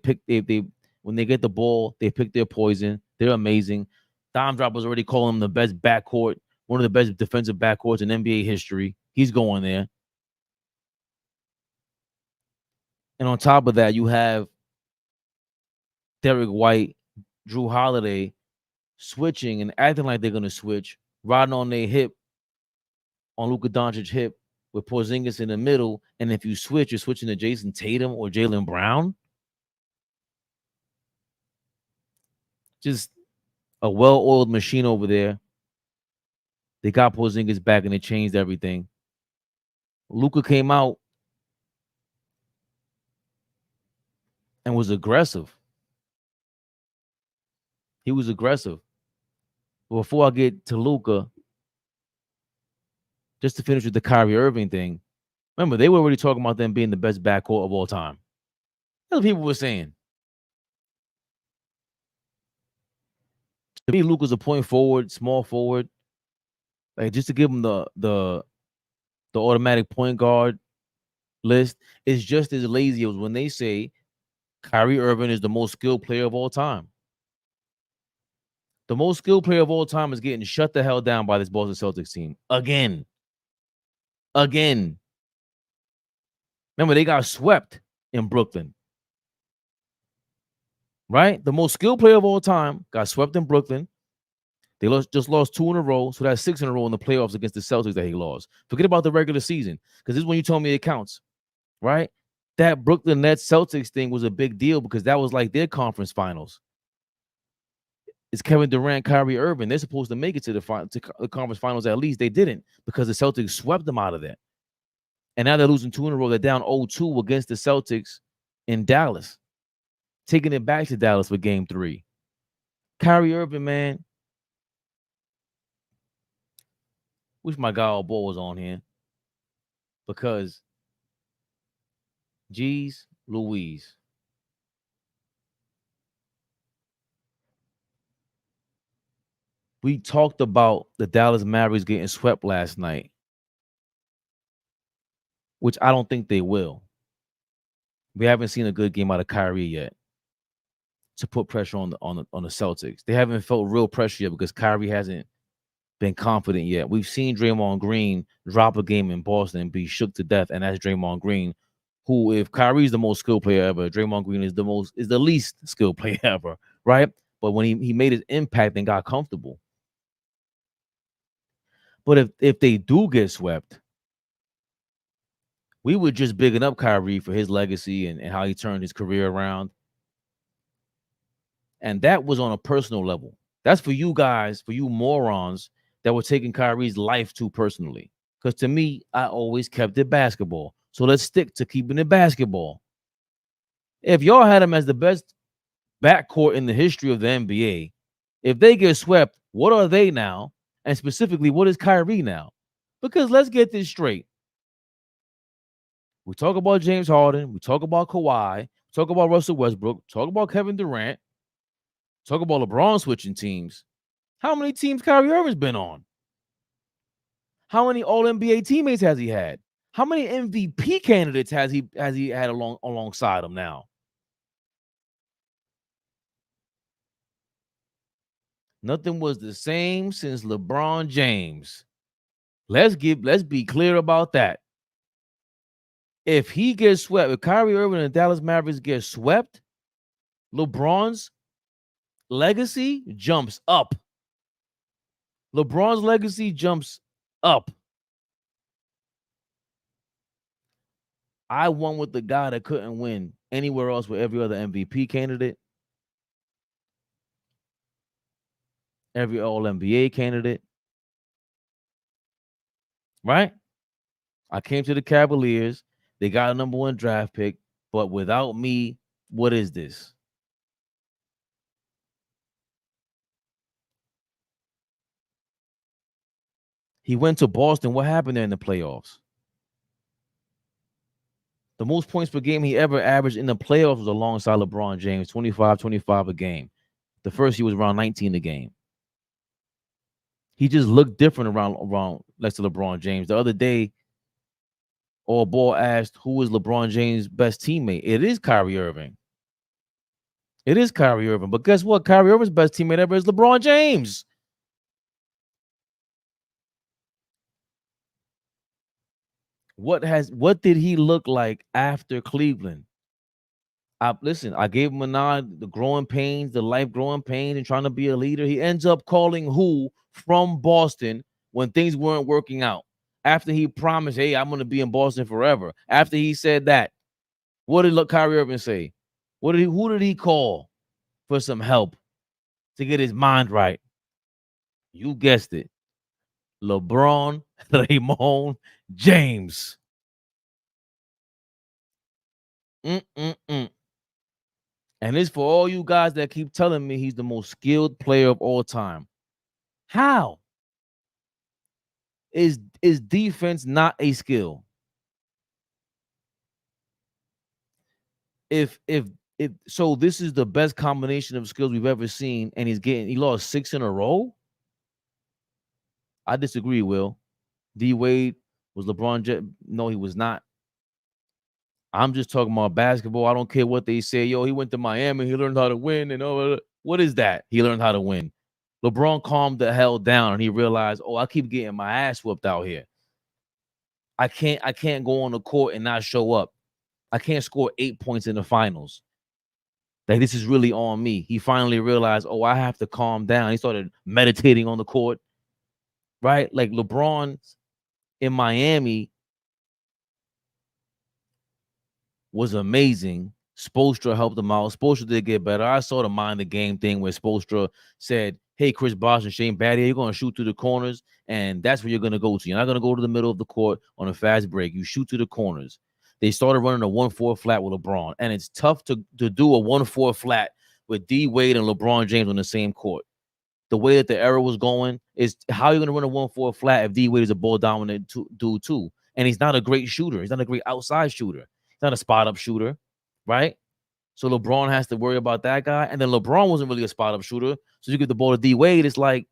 when they get the ball, they pick their poison. They're amazing. Dime Dropper's already calling them the best backcourt, one of the best defensive backcourts in NBA history. He's going there. And on top of that, you have Derek White, Drew Holiday switching and acting like they're going to switch riding on their hip, on Luka Doncic's hip, with Porzingis in the middle, and if you switch, you're switching to Jason Tatum or Jaylen Brown. Just a well-oiled machine over there. They got Porzingis back, and they changed everything. Luka came out and was aggressive. He was aggressive. But before I get to Luka, just to finish with the Kyrie Irving thing, remember, they were already talking about them being the best backcourt of all time. That's what people were saying. To me, Luka's a point forward, small forward. Like, just to give him the automatic point guard list is just as lazy as when they say Kyrie Irving is the most skilled player of all time. The most skilled player of all time is getting shut the hell down by this Boston Celtics team. Again. Remember, they got swept in Brooklyn. Right? The most skilled player of all time got swept in Brooklyn. They just lost 2 in a row, so that's 6 in a row in the playoffs against the Celtics that he lost. Forget about the regular season, because this is when you told me it counts, right? That Brooklyn Nets Celtics thing was a big deal because that was like their conference finals. It's Kevin Durant, Kyrie Irving. They're supposed to make it to the conference finals at least. They didn't because the Celtics swept them out of there. And now they're losing 2 in a row. They're down 0-2 against the Celtics in Dallas, taking it back to Dallas for game 3. Kyrie Irving, man. Wish my guy AllBall was on here because, geez, Louise. We talked about the Dallas Mavericks getting swept last night, which I don't think they will. We haven't seen a good game out of Kyrie yet to put pressure on the Celtics. They haven't felt real pressure yet because Kyrie hasn't been confident yet. We've seen Draymond Green drop a game in Boston and be shook to death, and that's Draymond Green, who, if Kyrie's the most skilled player ever, Draymond Green is the least skilled player ever, right? But when he made his impact and got comfortable. But if they do get swept, we were just bigging up Kyrie for his legacy and how he turned his career around. And that was on a personal level. That's for you guys, for you morons that were taking Kyrie's life too personally. Because to me, I always kept it basketball. So let's stick to keeping it basketball. If y'all had him as the best backcourt in the history of the NBA, if they get swept, what are they now? And specifically, what is Kyrie now? Because let's get this straight. We talk about James Harden. We talk about Kawhi. Talk about Russell Westbrook. Talk about Kevin Durant. Talk about LeBron switching teams. How many teams Kyrie Irving's been on? How many All-NBA teammates has he had? How many MVP candidates has he had alongside him now? Nothing was the same since LeBron James. Let's be clear about that. If he gets swept, if Kyrie Irving and the Dallas Mavericks get swept, LeBron's legacy jumps up. LeBron's legacy jumps up. I won with the guy that couldn't win anywhere else with every other MVP candidate, every All-NBA candidate. Right? I came to the Cavaliers. They got a number 1 draft pick, but without me, what is this? He went to Boston. What happened there in the playoffs? The most points per game he ever averaged in the playoffs was alongside LeBron James, 25 a game. The first year was around 19 a game. He just looked different around next to LeBron James. The other day, AllBall asked, who is LeBron James' best teammate? It is Kyrie Irving. It is Kyrie Irving. But guess what? Kyrie Irving's best teammate ever is LeBron James. What did he look like after Cleveland? Listen, I gave him a nod, the growing pains, the life growing pains, and trying to be a leader. He ends up calling who from Boston when things weren't working out. After he promised, hey, I'm going to be in Boston forever. After he said that, what did Kyrie Irving say? Who did he call for some help to get his mind right? You guessed it. LeBron Raymond James. Mm-mm-mm. And it's for all you guys that keep telling me he's the most skilled player of all time. How? Is defense not a skill? If so, this is the best combination of skills we've ever seen, and he lost 6 in a row. I disagree, Will. D Wade was no, he was not. I'm just talking about basketball. I don't care what they say. Yo, he went to Miami. He learned how to win. And what is that? He learned how to win. LeBron calmed the hell down and he realized, oh, I keep getting my ass whooped out here. I can't go on the court and not show up. I can't score 8 points in the finals. Like, this is really on me. He finally realized, oh, I have to calm down. He started meditating on the court, right? Like LeBron in Miami was amazing. Spoelstra helped him out. Spoelstra did get better. I saw the mind the game thing where Spoelstra said, hey, Chris Bosh and Shane Battier, you're going to shoot through the corners, and that's where you're going to go to. You're not going to go to the middle of the court on a fast break. You shoot to the corners. They started running a 1-4 flat with LeBron, and it's tough to do a 1-4 flat with D Wade and LeBron James on the same court. The way that the era was going is how you're going to run a 1-4 flat if D Wade is a ball dominant dude too, and he's not a great shooter. He's not a great outside shooter. He's not a spot up shooter, right? So LeBron has to worry about that guy, and then LeBron wasn't really a spot up shooter. So you give the ball to D Wade, it's like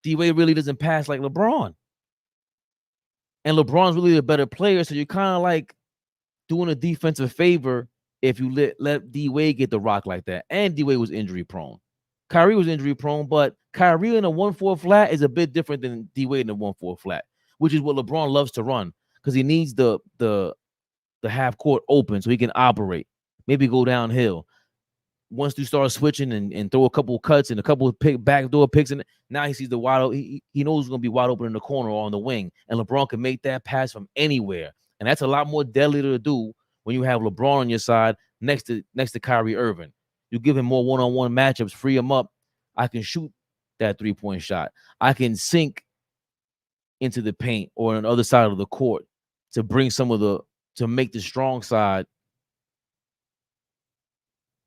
D Wade really doesn't pass like LeBron, and LeBron's really a better player. So you're kind of like doing a defensive favor if you let D Wade get the rock like that. And D Wade was injury prone. Kyrie was injury prone, but Kyrie in a 1-4 flat is a bit different than D Wade in a 1-4 flat, which is what LeBron loves to run because he needs the half court open so he can operate, maybe go downhill. Once you start switching and throw a couple cuts and a couple of backdoor picks, and now he sees the wide open. He knows he's going to be wide open in the corner or on the wing, and LeBron can make that pass from anywhere. And that's a lot more deadly to do when you have LeBron on your side next to Kyrie Irving. You give him more one-on-one matchups, free him up. I can shoot that three-point shot. I can sink into the paint or on the other side of the court to bring to make the strong side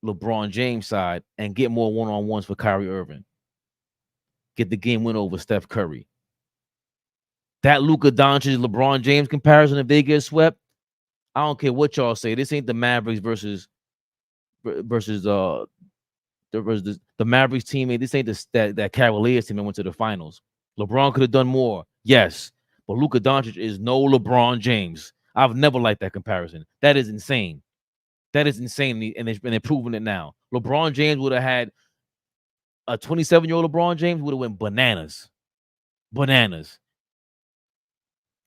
LeBron James side and get more one-on-ones for Kyrie Irving. Get the game win over Steph Curry. That Luka Doncic LeBron James comparison, if they get swept, I don't care what y'all say. This ain't the Mavericks versus the Mavericks teammate. This ain't that Cavaliers team that went to the finals. LeBron could have done more, yes, but Luka Doncic is no LeBron James. I've never liked that comparison. That is insane. That is insane, and they're proving it now. LeBron James would have had a 27-year-old LeBron James would have went bananas.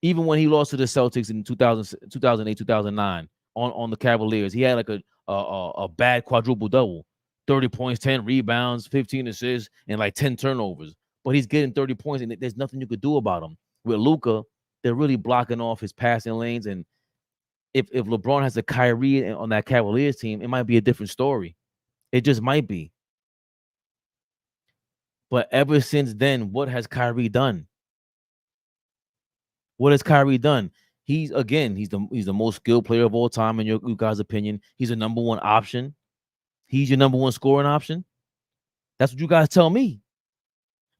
Even when he lost to the Celtics in 2008, 2009 on the Cavaliers, he had like a bad quadruple double, 30 points, 10 rebounds, 15 assists, and like 10 turnovers. But he's getting 30 points, and there's nothing you could do about him. With Luka, they're really blocking off his passing lanes, and if LeBron has a Kyrie on that Cavaliers team, it might be a different story. It just might be. But ever since then, what has Kyrie done? What has Kyrie done? He's the most skilled player of all time in you guys' opinion. He's a number one option. He's your number one scoring option. That's what you guys tell me.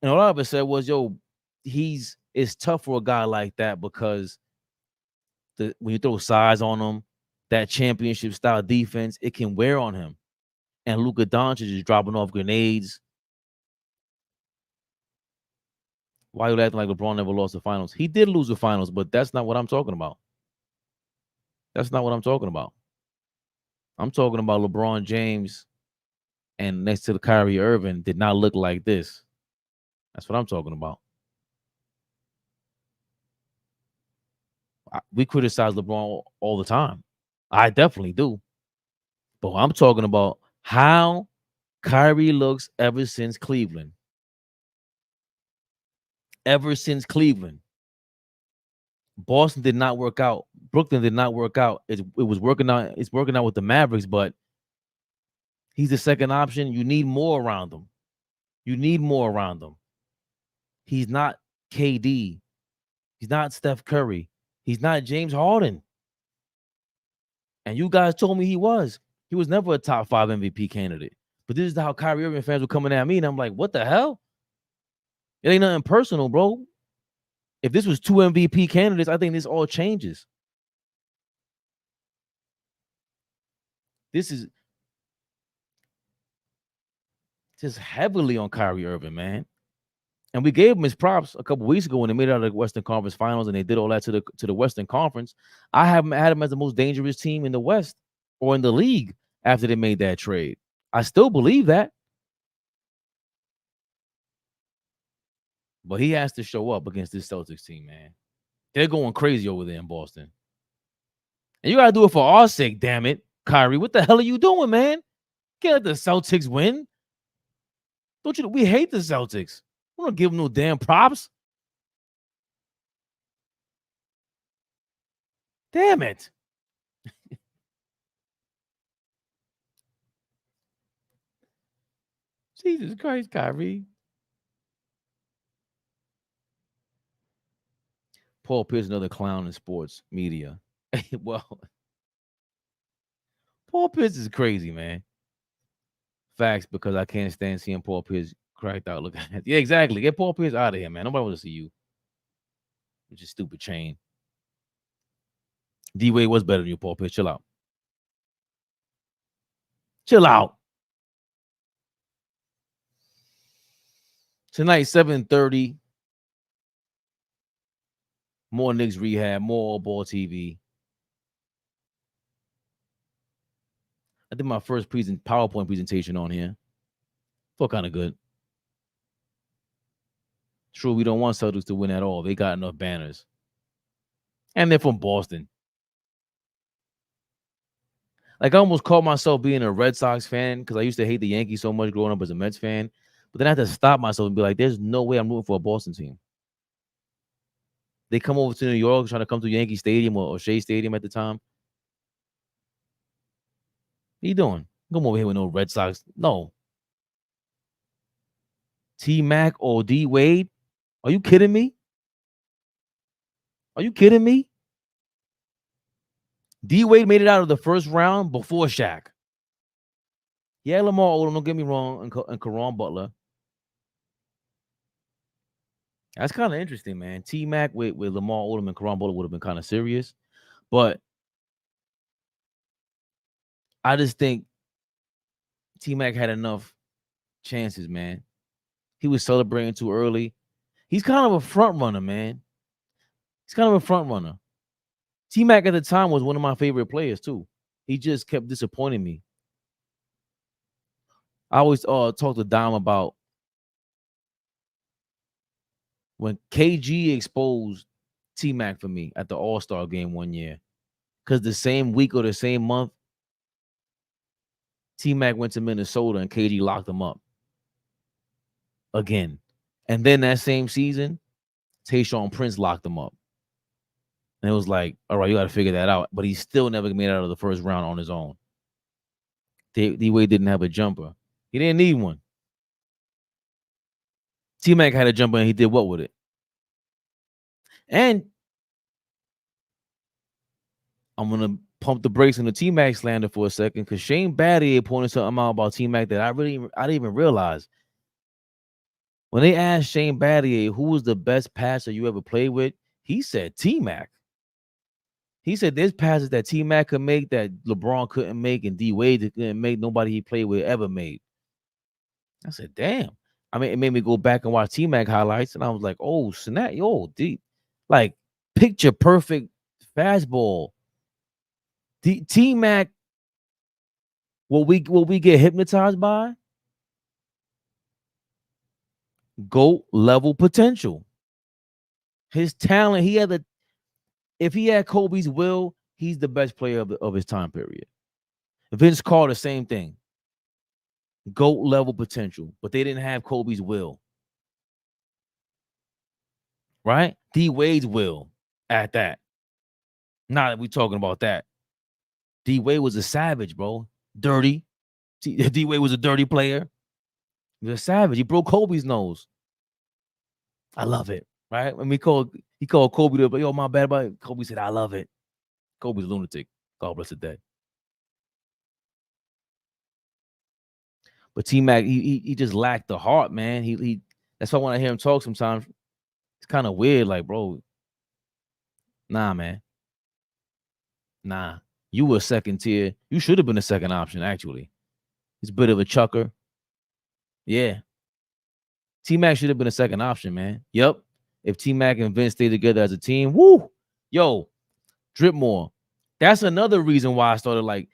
And all I ever said was, yo, it's tough for a guy like that because when you throw size on him, that championship style defense, it can wear on him. And Luka Doncic is dropping off grenades. Why are you acting like LeBron never lost the finals? He did lose the finals, but that's not what I'm talking about. That's not what I'm talking about. I'm talking about LeBron James and next to the Kyrie Irving did not look like this. That's what I'm talking about. We criticize LeBron all the time. I definitely do. But I'm talking about how Kyrie looks ever since Cleveland. Ever since Cleveland. Boston did not work out. Brooklyn did not work out. It was working out. It's working out with the Mavericks, but he's the second option. You need more around him. You need more around him. He's not KD. He's not Steph Curry. He's not James Harden. And you guys told me he was. He was never a top 5 MVP candidate. But this is how Kyrie Irving fans were coming at me, and I'm like, what the hell? It ain't nothing personal, bro. If this was 2 MVP candidates, I think this all changes. This is just heavily on Kyrie Irving, man. And we gave him his props a couple weeks ago when they made it out of the Western Conference Finals and they did all that to the Western Conference. I haven't had him as the most dangerous team in the West or in the league after they made that trade. I still believe that. But he has to show up against this Celtics team, man. They're going crazy over there in Boston. And you got to do it for our sake, damn it. Kyrie, what the hell are you doing, man? Can't let the Celtics win. Don't you? We hate the Celtics. We don't give them no damn props. Damn it. Jesus Christ, Kyrie. Paul Pierce, another clown in sports media. Well, Paul Pierce is crazy, man. Facts, because I can't stand seeing Paul Pierce cracked out. Look at it. Yeah, exactly. Get Paul Pierce out of here, man. Nobody wants to see you. With your stupid chain. D-Wade was better than you, Paul Pierce. Chill out. Chill out. Tonight, 7:30. More Knicks Rehab, more AllBall TV. I did my first PowerPoint presentation on here. Felt kind of good. True, we don't want Celtics to win at all. They got enough banners. And they're from Boston. Like, I almost called myself being a Red Sox fan because I used to hate the Yankees so much growing up as a Mets fan. But then I had to stop myself and be like, there's no way I'm rooting for a Boston team. They come over to New York trying to come to Yankee Stadium or Shea Stadium at the time. What you doing? Come over here with no Red Sox. No. T-Mac or D-Wade? Are you kidding me? Are you kidding me? D-Wade made it out of the first round before Shaq. Yeah, Lamar Odom, don't get me wrong, and Caron Butler. That's kind of interesting, man. T-Mac with Lamar Odom and Caron Butler would have been kind of serious. But I just think T-Mac had enough chances, man. He was celebrating too early. He's kind of a front runner, man. He's kind of a front runner. T-Mac at the time was one of my favorite players, too. He just kept disappointing me. I always talk to Dom about when KG exposed T-Mac for me at the All-Star game one year. Because the same week or the same month, T-Mac went to Minnesota and KG locked him up again. And then that same season, Tayshaun Prince locked him up. And it was like, all right, you got to figure that out. But he still never made it out of the first round on his own. D-Wade didn't have a jumper. He didn't need one. T-Mac had a jumper and he did what with it? And I'm going to pump the brakes on the T-Mac slander for a second because Shane Battier pointed something out about T-Mac that I didn't even realize. When they asked Shane Battier who was the best passer you ever played with, he said T-Mac. He said there's passes that T-Mac could make that LeBron couldn't make and D-Wade couldn't make, nobody he played with ever made. I said, damn. I mean, it made me go back and watch T-Mac highlights, and I was like, oh, snap, yo, deep. Like, picture perfect fastball. T-Mac, will we get hypnotized by? GOAT level potential. His talent, if he had Kobe's will, he's the best player of his time period. Vince Carter, same thing. GOAT level potential, but they didn't have Kobe's will. Right? D Wade's will at that. Now that we're talking about that. D Wade was a savage, bro. Dirty. D Wade was a dirty player. He was a savage. He broke Kobe's nose. I love it. Right? When he called Kobe to, yo, my bad about it. Kobe said, I love it. Kobe's a lunatic. God bless the dead. But T-Mac, he just lacked the heart, man. He that's why when I hear him talk sometimes, it's kind of weird. Like, bro, nah, man. Nah. You were second tier. You should have been a second option, actually. He's a bit of a chucker. Yeah. T-Mac should have been a second option, man. Yep. If T-Mac and Vince stay together as a team, woo. Yo, drip more. That's another reason why I started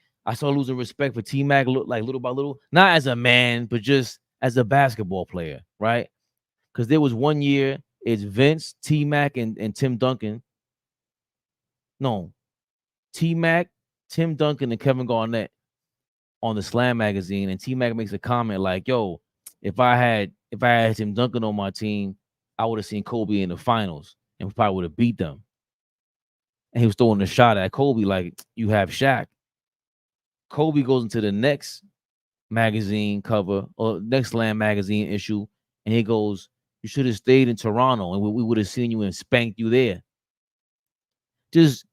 losing respect for T-Mac, like little by little. Not as a man, but just as a basketball player, right? Because there was one year, it's Vince, T-Mac, and Tim Duncan. No. T-Mac, Tim Duncan, and Kevin Garnett on the Slam magazine, and T-Mac makes a comment like, yo, if I had Tim Duncan on my team, I would have seen Kobe in the finals and we probably would have beat them. And he was throwing a shot at Kobe like, you have Shaq. Kobe goes into the next magazine cover or next Slam magazine issue, and he goes, you should have stayed in Toronto and we would have seen you and spanked you there. Just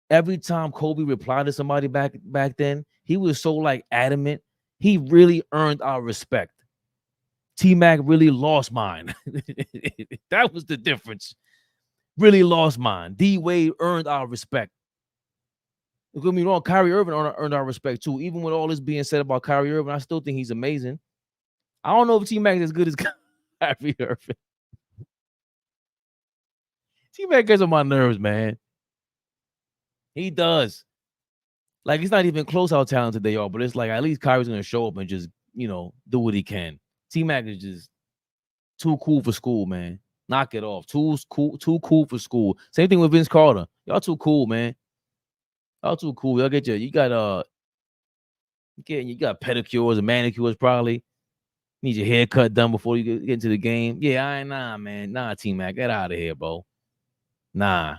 every time Kobe replied to somebody back then, he was so like adamant. He really earned our respect. T-Mac really lost mine. That was the difference. Really lost mine. D Wade earned our respect. Don't get me wrong, Kyrie Irving earned our respect too. Even with all this being said about Kyrie Irving, I still think he's amazing. I don't know if T-Mac is as good as Kyrie Irving. T-Mac gets on my nerves, man. He does. Like, it's not even close how talented they are, but it's like at least Kyrie's going to show up and just, do what he can. T-Mac is just too cool for school, man. Knock it off. Too cool for school. Same thing with Vince Carter. Y'all too cool, man. Y'all too cool. Y'all you got pedicures and manicures probably. Need your haircut done before you get into the game. Yeah, nah, man. Nah, T-Mac. Get out of here, bro. Nah.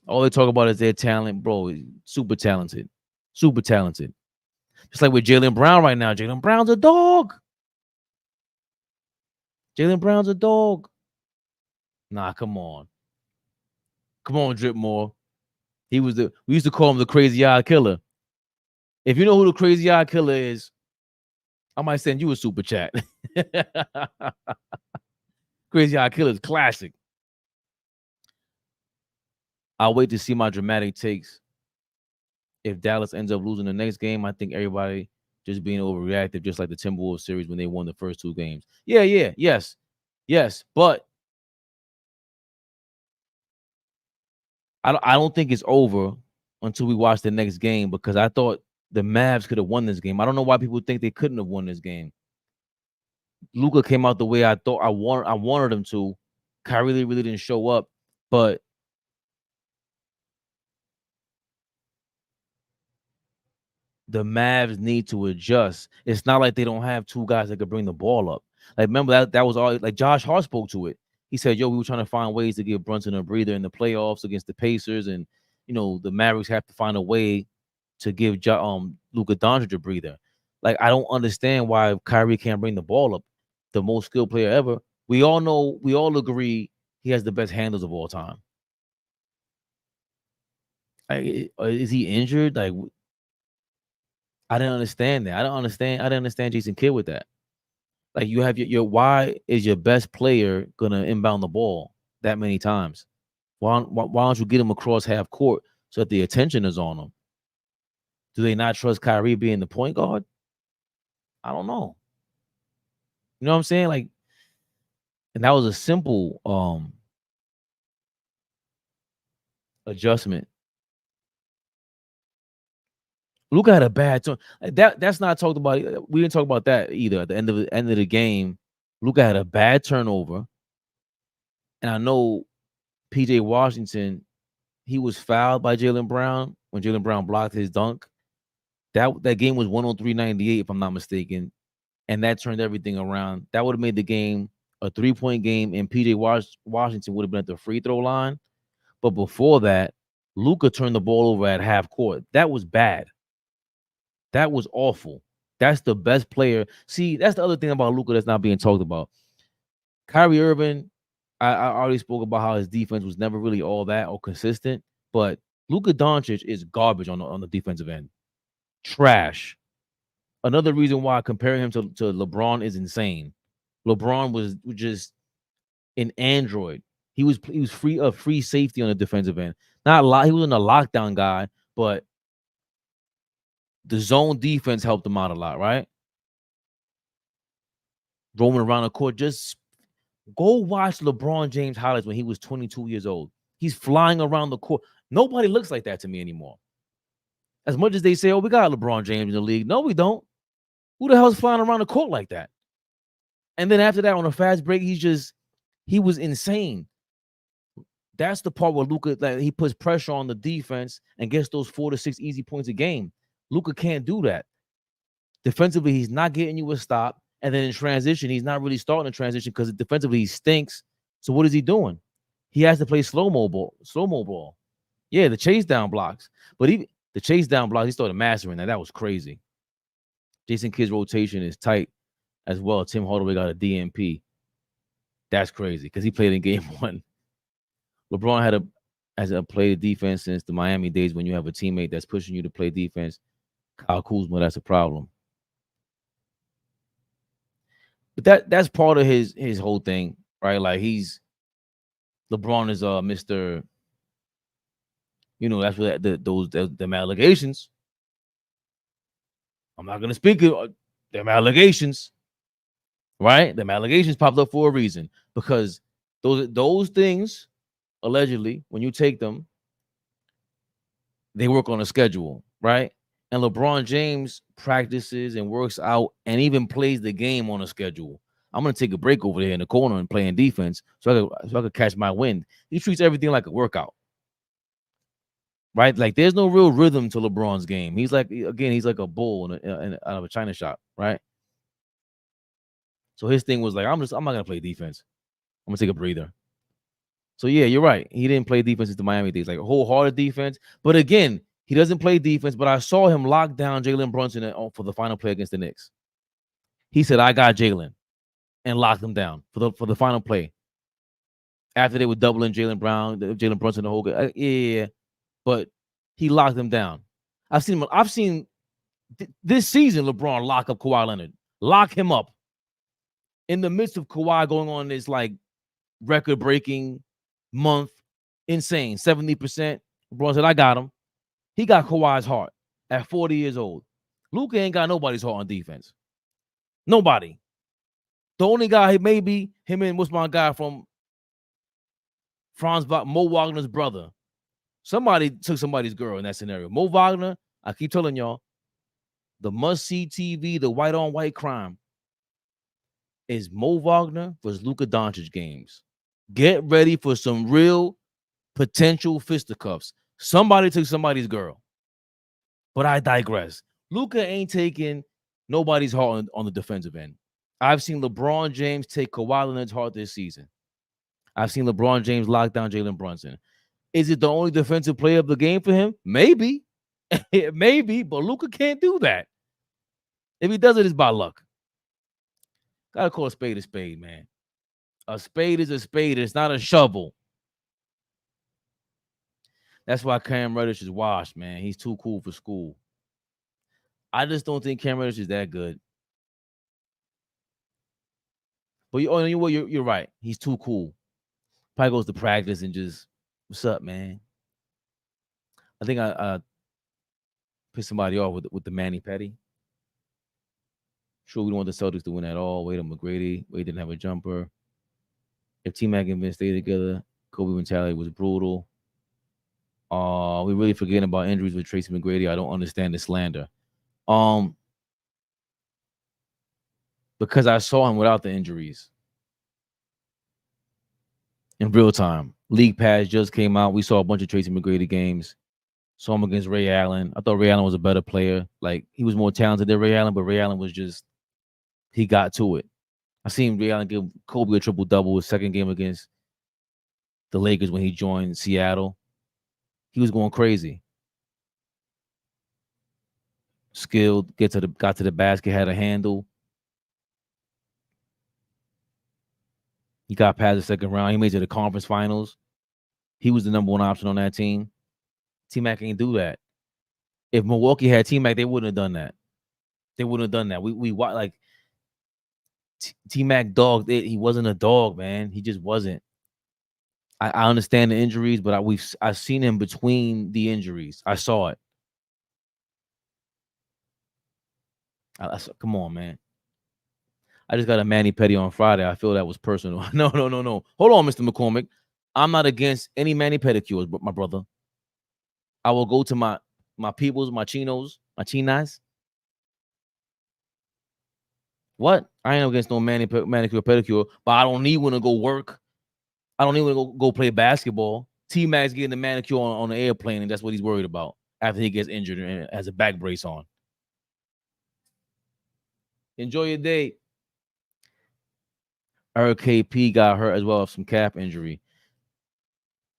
All they talk about is their talent, bro. Super talented. Super talented. Just like with Jaylen Brown right now. Jaylen Brown's a dog. Jaylen Brown's a dog. Nah, come on. Come on, Drip Moore. We used to call him the crazy eye killer. If you know who the crazy eye killer is, I might send you a super chat. Crazy eye killer is classic. I'll wait to see my dramatic takes. If Dallas ends up losing the next game, I think everybody just being overreactive, just like the Timberwolves series when they won the first two games. Yes. But I don't think it's over until we watch the next game, because I thought the Mavs could have won this game. I don't know why people think they couldn't have won this game. Luka came out the way I thought I wanted him to. Kyrie really didn't show up, but the Mavs need to adjust. It's not like they don't have two guys that could bring the ball up. Like, remember that was all, like, Josh Hart spoke to it. He said, yo, we were trying to find ways to give Brunson a breather in the playoffs against the Pacers, and the Mavericks have to find a way to give Luka Doncic a breather. Like, I don't understand why Kyrie can't bring the ball up. The most skilled player ever. We all agree he has the best handles of all time. Like, is he injured? Like, I didn't understand that. I didn't understand Jason Kidd with that. Like, you have your why is your best player gonna inbound the ball that many times? Why don't you get him across half court so that the attention is on him? Do they not trust Kyrie being the point guard? I don't know. You know what I'm saying? Like, and that was a simple adjustment. Luka had a bad turn. That's not talked about. We didn't talk about that either. At the end of the game, Luka had a bad turnover, and I know PJ Washington, he was fouled by Jaylen Brown when Jaylen Brown blocked his dunk. That game was 103-98, if I'm not mistaken, and that turned everything around. That would have made the game a 3-point game, and PJ Washington would have been at the free throw line. But before that, Luka turned the ball over at half court. That was bad. That was awful. That's the best player. See, that's the other thing about Luka that's not being talked about. Kyrie Irving, I already spoke about how his defense was never really all that or consistent, but Luka Doncic is garbage on the defensive end. Trash. Another reason why comparing him to LeBron is insane. LeBron was just an android. He was free safety on the defensive end. Not a lot. He wasn't a lockdown guy, but the zone defense helped him out a lot, right? Roaming around the court. Just go watch LeBron James highlights when he was 22 years old. He's flying around the court. Nobody looks like that to me anymore. As much as they say, oh, we got LeBron James in the league. No, we don't. Who the hell's flying around the court like that? And then after that, on a fast break, he was insane. That's the part where Luka, like, he puts pressure on the defense and gets those 4 to 6 easy points a game. Luka can't do that. Defensively, he's not getting you a stop. And then in transition, he's not really starting in transition because defensively he stinks. So what is he doing? He has to play slow-mo ball. Yeah, the chase down blocks. But even the chase down blocks, he started mastering that. That was crazy. Jason Kidd's rotation is tight as well. Tim Hardaway got a DNP. That's crazy because he played in game 1. LeBron hasn't played defense since the Miami days when you have a teammate that's pushing you to play defense. Kyle Kuzma, that's a problem. But that's part of his whole thing, right? Like LeBron is Mr. You know, that's what them allegations. I'm not gonna speak it. Them allegations, right? Them allegations popped up for a reason because those things allegedly, when you take them, they work on a schedule, right? And LeBron James practices and works out and even plays the game on a schedule. I'm gonna take a break over there in the corner and playing defense so I could catch my wind. He treats everything like a workout, right? Like there's no real rhythm to LeBron's game. He's like a bull out of a china shop, right? So his thing was like, I'm not gonna play defense. I'm gonna take a breather. So yeah, you're right. He didn't play defense into Miami days, like a wholehearted defense. But again, he doesn't play defense. But I saw him lock down Jalen Brunson for the final play against the Knicks. He said, "I got Jalen," and locked him down for the final play. After they were doubling Jalen Brunson the whole game. Yeah, but he locked him down. I've seen this season LeBron lock up Kawhi Leonard, lock him up in the midst of Kawhi going on this like record-breaking month, insane 70%. LeBron said, "I got him." He got Kawhi's heart at 40 years old. Luka ain't got nobody's heart on defense. Nobody. The only guy, maybe him and what's my guy from Mo Wagner's brother. Somebody took somebody's girl in that scenario. Mo Wagner, I keep telling y'all, the must-see TV, the white-on-white crime is Mo Wagner versus Luka Doncic games. Get ready for some real potential fisticuffs. Somebody took somebody's girl. But I digress. Luka ain't taking nobody's heart on the defensive end. I've seen LeBron James take Kawhi Leonard's heart this season. I've seen LeBron James lock down Jalen Brunson. Is it the only defensive player of the game for him? Maybe. Maybe, but Luka can't do that. If he does it, it's by luck. Gotta call a spade, man. A spade is a spade. It's not a shovel. That's why Cam Reddish is washed, man. He's too cool for school. I just don't think Cam Reddish is that good. But you're right. He's too cool. Probably goes to practice and just, what's up, man? I think I pissed somebody off with the Manny Petty. Sure, we don't want the Celtics to win at all. Wade McGrady. Wade didn't have a jumper. If T-Mac and Vince stayed together, Kobe mentality was brutal. We really forgetting about injuries with Tracy McGrady. I don't understand the slander. Because I saw him without the injuries in real time. League Pass just came out. We saw a bunch of Tracy McGrady games. Saw him against Ray Allen. I thought Ray Allen was a better player. Like, he was more talented than Ray Allen, but Ray Allen was just, he got to it. I seen Ray Allen give Kobe a triple-double his second game against the Lakers when he joined Seattle. He was going crazy. Skilled, got to the basket, had a handle. He got past the second round. He made it to the conference finals. He was the number one option on that team. T-Mac ain't do that. If Milwaukee had T-Mac, they wouldn't have done that. They wouldn't have done that. We like T-Mac dogged it. He wasn't a dog, man. He just wasn't. I understand the injuries, but I've seen him between the injuries. I saw it. Come on, man. I just got a mani-pedi on Friday. I feel that was personal. No. Hold on, Mr. McCormick. I'm not against any mani-pedicures, but my brother. I will go to my peoples, my chinos, my chinas. What? I ain't against no manicure, pedicure, but I don't need one to go work. I don't need one to go play basketball. T-Mac's getting the manicure on the airplane, and that's what he's worried about after he gets injured and has a back brace on. Enjoy your day. Eric KP got hurt as well with some calf injury.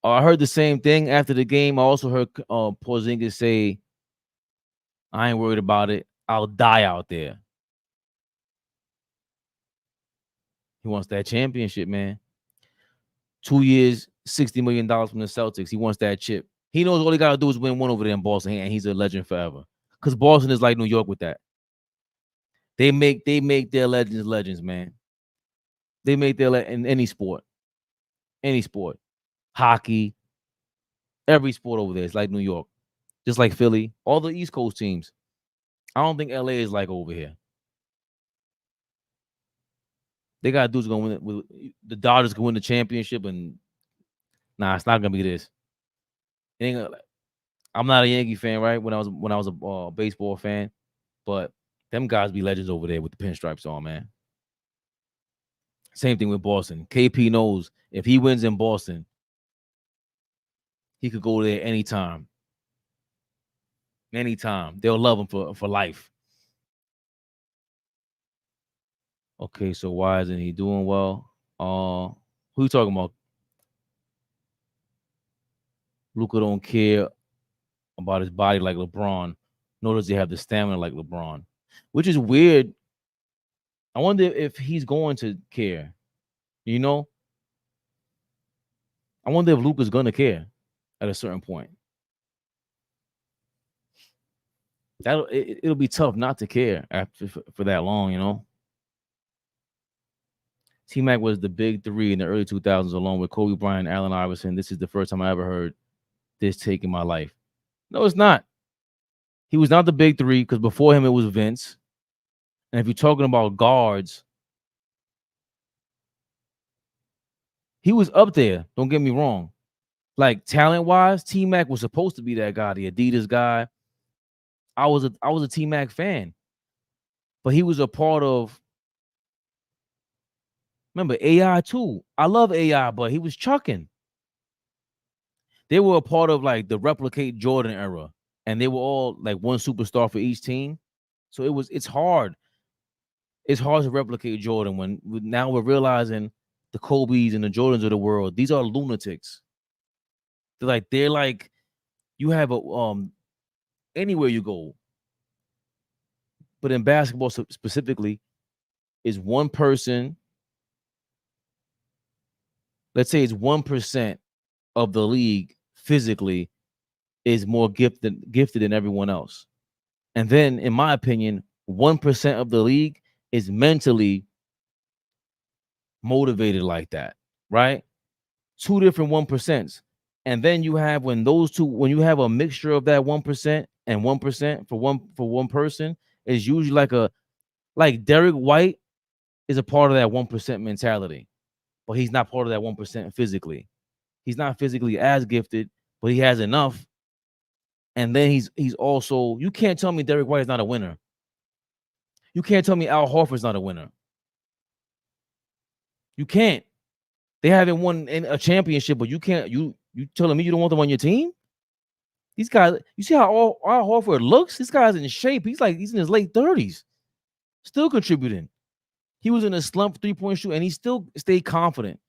I heard the same thing after the game. I also heard Porzingis say, I ain't worried about it. I'll die out there. He wants that championship, man. 2 years, $60 million from the Celtics. He wants that chip. He knows all he got to do is win one over there in Boston, and he's a legend forever. Because Boston is like New York with that. They make their legends, man. They make their in any sport. Any sport. Hockey. Every sport over there is like New York. Just like Philly. All the East Coast teams. I don't think LA is like over here. They got dudes going to win it. The Dodgers can win the championship, and it's not gonna be this. I'm not a Yankee fan, right? When I was a baseball fan, but them guys be legends over there with the pinstripes on, man. Same thing with Boston. KP knows if he wins in Boston, he could go there anytime. Anytime. They'll love him for life. Okay, so why isn't he doing well? Who you talking about? Luka don't care about his body like LeBron, nor does he have the stamina like LeBron, which is weird. I wonder if he's going to care. You know? I wonder if Luka's gonna care at a certain point. It'll be tough not to care for that long, you know. T-Mac was the big three in the early 2000s, along with Kobe Bryant, Allen Iverson. This is the first time I ever heard this take in my life. No, it's not. He was not the big three because before him it was Vince. And if you're talking about guards, he was up there. Don't get me wrong. Like talent-wise, T-Mac was supposed to be that guy, the Adidas guy. I was a T-Mac fan, but he was a part of. Remember AI too. I love AI, but he was chucking. They were a part of like the replicate Jordan era, and they were all like one superstar for each team. So it's hard. It's hard to replicate Jordan when now we're realizing the Kobe's and the Jordans of the world. These are lunatics. They're like you have a anywhere you go, but in basketball specifically, is one person. Let's say it's 1% of the league physically is more gifted than everyone else. And then, in my opinion, 1% of the league is mentally motivated like that, right? Two different 1%. And then you have when you have a mixture of that 1% and 1% for one person, is usually like Derek White is a part of that 1% mentality. But he's not part of that 1% physically. He's not physically as gifted, but he has enough. And then he's also, you can't tell me Derek White is not a winner. You can't tell me Al Horford's not a winner. You can't. They haven't won a championship, but you can't. You telling me you don't want them on your team? These guys, you see how Al Horford looks? This guy's in shape. He's in his late 30s, still contributing. He was in a slump 3-point shoot, and he still stayed confident.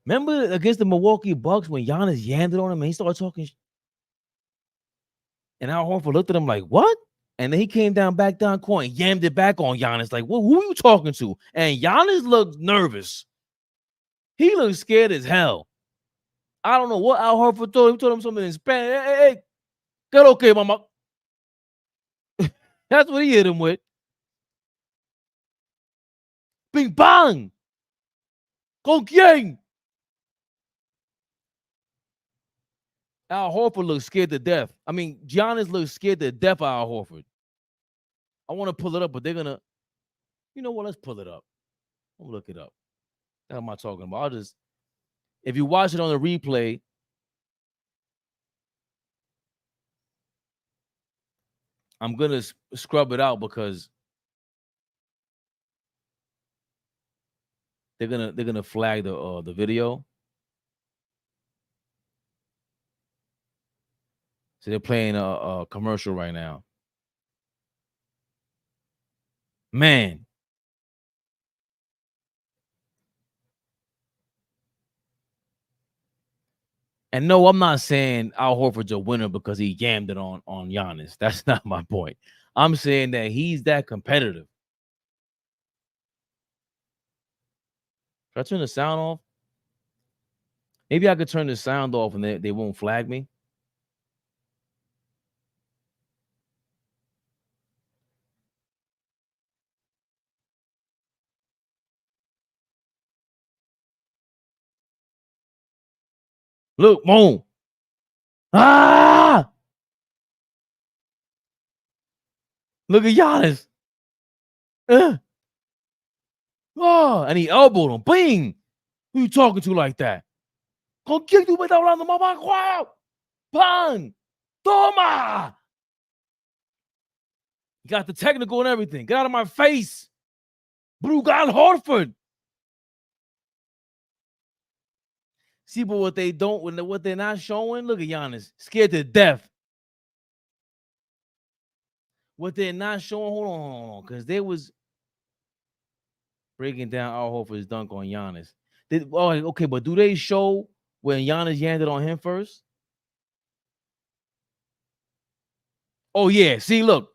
Remember against the Milwaukee Bucks when Giannis yammed it on him and he started talking, and Al Horford looked at him like, what? And then he came back down court and yammed it back on Giannis. Like, well, who are you talking to? And Giannis looked nervous. He looked scared as hell. I don't know what Al Horford told him. He told him something in Spanish. Hey, get okay, mama. That's what he hit him with. Bing bang. Con quien? Al Horford looks scared to death. I mean, Giannis looks scared to death of Al Horford. I want to pull it up, but they're going to, you know what? Let's pull it up. I'll look it up. What am I talking about? If you watch it on the replay, I'm going to scrub it out because they're going to flag the video. So they're playing a commercial right now. Man. And no, I'm not saying Al Horford's a winner because he yammed it on Giannis. That's not my point. I'm saying that he's that competitive. Should I turn the sound off? Maybe I could turn the sound off and they won't flag me. Look, boom. Ah! Look at Giannis. Oh, and he elbowed him. Bing! Who you talking to like that? ¿Con quién tú me estás hablando, mamá? Wow! Bang! Toma! You got the technical and everything. Get out of my face. Brugal Horford. See, but what they're not showing, look at Giannis. Scared to death. What they're not showing, hold on, because they was breaking down Al Horford's dunk on Giannis. Okay, but do they show when Giannis yammed it on him first? Oh, yeah. See, look.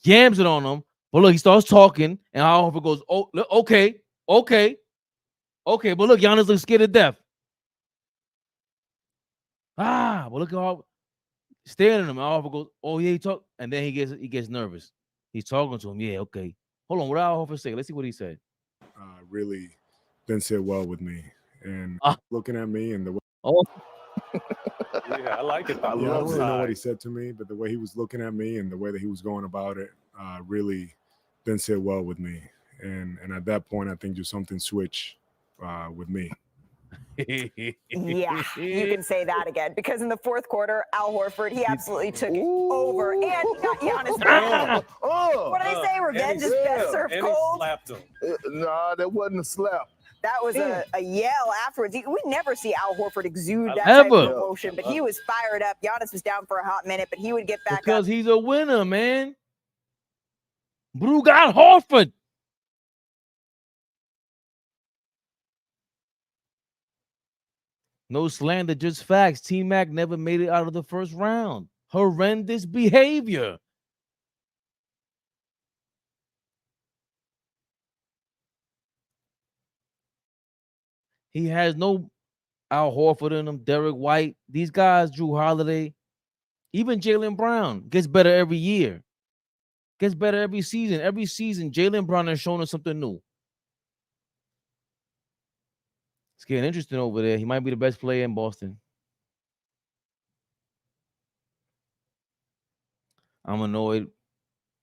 Yams it on him. But look, he starts talking, and Al Horford goes, oh, okay. But look, Giannis looks scared to death. But look at how staring at him. Al Horford goes, oh, yeah, he talk. And then he gets nervous. He's talking to him. Yeah, okay. Hold on. What did Al Horford say? Let's see what he said. Really didn't sit well with me. And looking at me and the way Yeah, I like it. I don't really know what he said to me, but the way he was looking at me and the way that he was going about it really didn't sit well with me. And at that point, I think just something switched with me. Yeah, you can say that again, because in the fourth quarter, Al Horford, he absolutely took over, and he got Giannis. What do they say? Revenge is best served cold. Slapped him. Nah, that wasn't a slap. That was a yell afterwards. We never see Al Horford exude that Ever. type of emotion, but he was fired up. Giannis was down for a hot minute, but he would get back because up. he's a winner, man. Brugal Horford. No slander, just facts. T-Mac never made it out of the first round. Horrendous behavior. He has no Al Horford in him, Derek White. These guys, Drew Holiday, even Jaylen Brown gets better every year. Gets better every season. Every season, Jaylen Brown has shown us something new. It's getting interesting over there. He might be the best player in Boston. I'm annoyed,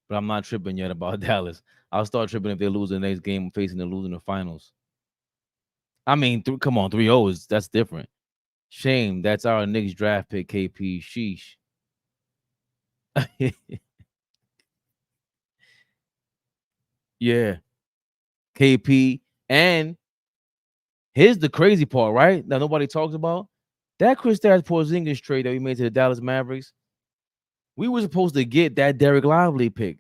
but I'm not tripping yet about Dallas. I'll start tripping if they lose the next game, facing the losing the finals. I mean, come on, 3-0 that's different. Shame. That's our Knicks draft pick, KP. Sheesh. Yeah. KP and Here's the crazy part, right? That nobody talks about. That Kristaps Porzingis trade that we made to the Dallas Mavericks, we were supposed to get that Derek Lively pick.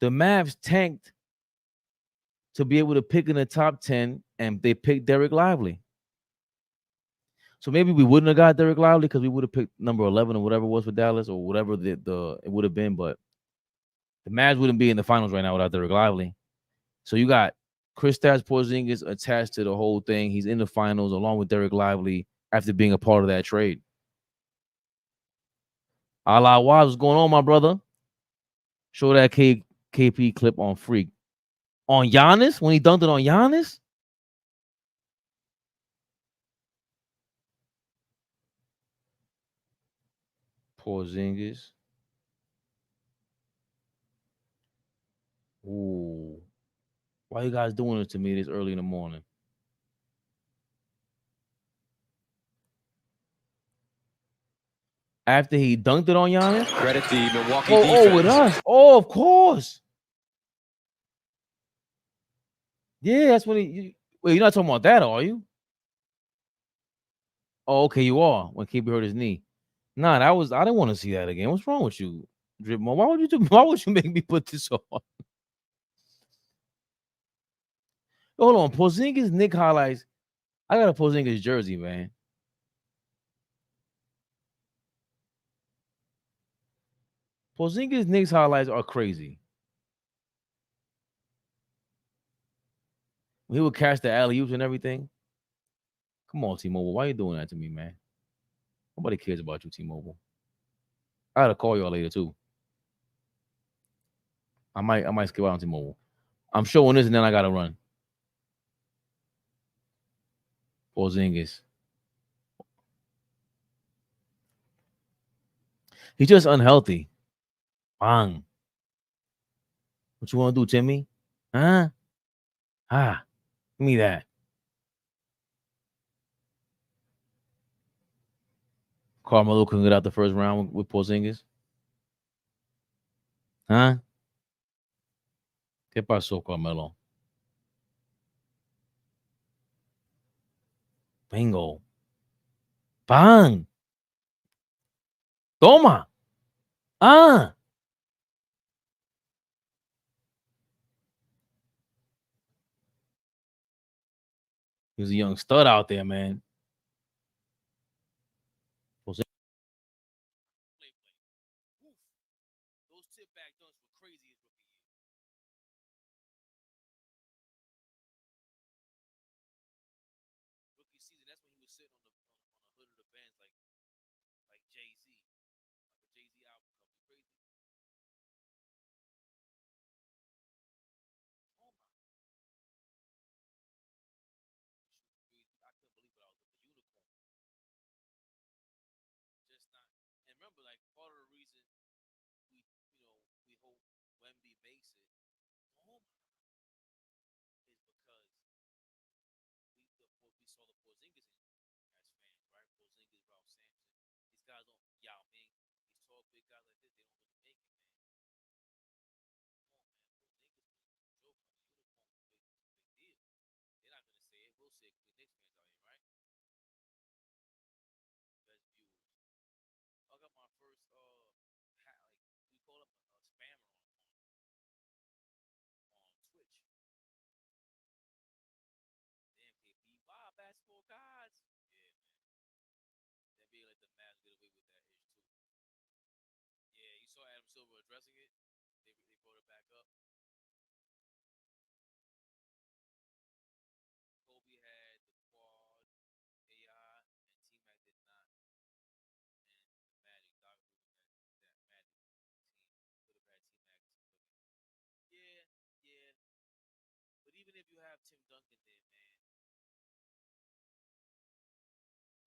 The Mavs tanked to be able to pick in the top 10, and they picked Derek Lively. So maybe we wouldn't have got Derek Lively because we would have picked number 11 or whatever it was for Dallas or whatever it would have been. But the Mavs wouldn't be in the finals right now without Derek Lively. So you got Kristaps Porzingis attached to the whole thing. He's in the finals along with Derek Lively after being a part of that trade. Allah, what's going on, my brother? Show that KP clip on Freak. On Giannis? When he dunked it on Giannis? Porzingis. Ooh. Why you guys doing it to me this early in the morning? After he dunked it on Giannis? Credit the Milwaukee defense. With us. Oh, of course. Yeah, that's when wait, you're not talking about that, are you? Oh, okay, you are. When KP hurt his knee. Nah, I didn't want to see that again. What's wrong with you, Dripmo? Why would you make me put this on? Hold on. Porzingis Nick highlights. I got a Porzingis jersey, man. Porzingis Knicks highlights are crazy. He would catch the alley-oops and everything. Come on, T-Mobile. Why you doing that to me, man? Nobody cares about you, T-Mobile. I gotta call y'all later too. I might skip out on T-Mobile. I'm showing this and then I gotta run. Porzingis. He's just unhealthy. Bang. What you want to do, Timmy? Huh? Ah, give me that. Carmelo couldn't get out the first round with Porzingis. Huh? ¿Qué pasó, Carmelo? Bingo. Bang. Toma. Ah. He was a young stud out there, man. Those tip back dunks were crazy as rookie year. Rookie season, that's when he was sitting on the hood of the Benz like Jay-Z. Like a Jay-Z album cover. Crazy. Oh my. I couldn't believe it. I was with the unicorn. Just not. And remember, like, part of the reason we hope Wemby makes it. Oh my. Is because we saw the Porzingis as fans, right? Porzingis, Ralph Sampson. These guys don't Yao Ming. These tall, big guys like this, they don't really make it, man. Come on, man. Porzingis was a joke on the uniform. It's a big deal. They're not gonna say it. We'll say it because we're Knicks fans out here, right? Best viewers. I got my first we call him a spammer on Twitch. Damn, KP. Wow, basketball gods. Yeah, man. Then being like the Mavs get away with that ish too. Yeah, you saw Adam Silver addressing it. They brought it back up. Kobe had the quad, AI, and T-Mac did not. And the Magic, Doc Rivers had that Magic team. Could have had T-Mac looking. Yeah, yeah. But even if you have Tim Duncan there, man,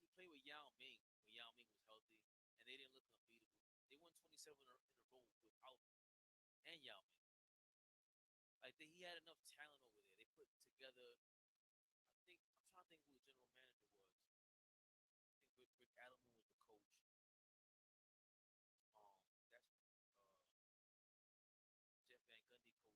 he played with Yao Ming when Yao Ming was healthy, and they didn't look unbeatable. They won 27 in a row without and Yao Ming. Like he had enough talent over there. They put together. I'm trying to think who the general manager was. I think Rick Adelman was the coach. That's Jeff Van Gundy coached them.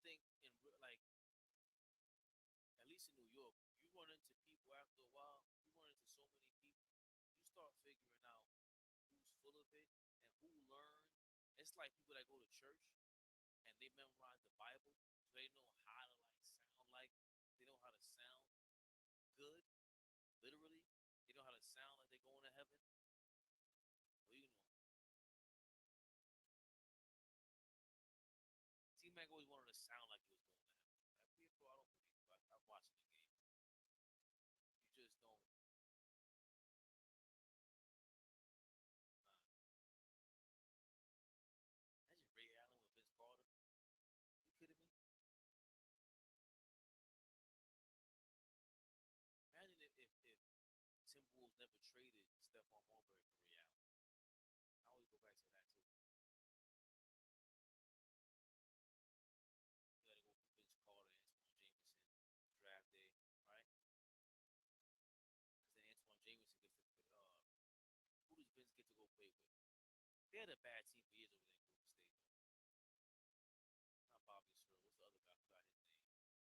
think like at least in New York, you run into people after a while. You run into so many people. You start figuring out who's full of it and who learned. It's like people that go to church and they memorize the Bible, so they know how to sound like they know how to sound good. Literally, they know how to sound like they're going to heaven. Well, you know, T-Mac always wanted to sound like he was going to heaven. Bro, I don't believe you. I'm watching the game. You just don't. Imagine Ray Allen with Vince Carter. You kidding me? Imagine if Timberwolves never traded Stephon Marbury for Ray Allen. I always go back to that too. You gotta go for Vince Carter, Antoine Jameson, draft day, right? Because then Antoine Jameson gets to who does Vince get to go play with? They had a bad team for years over there in Golden State, though. Not Bobby Sir. What's the other guy? I forgot his name.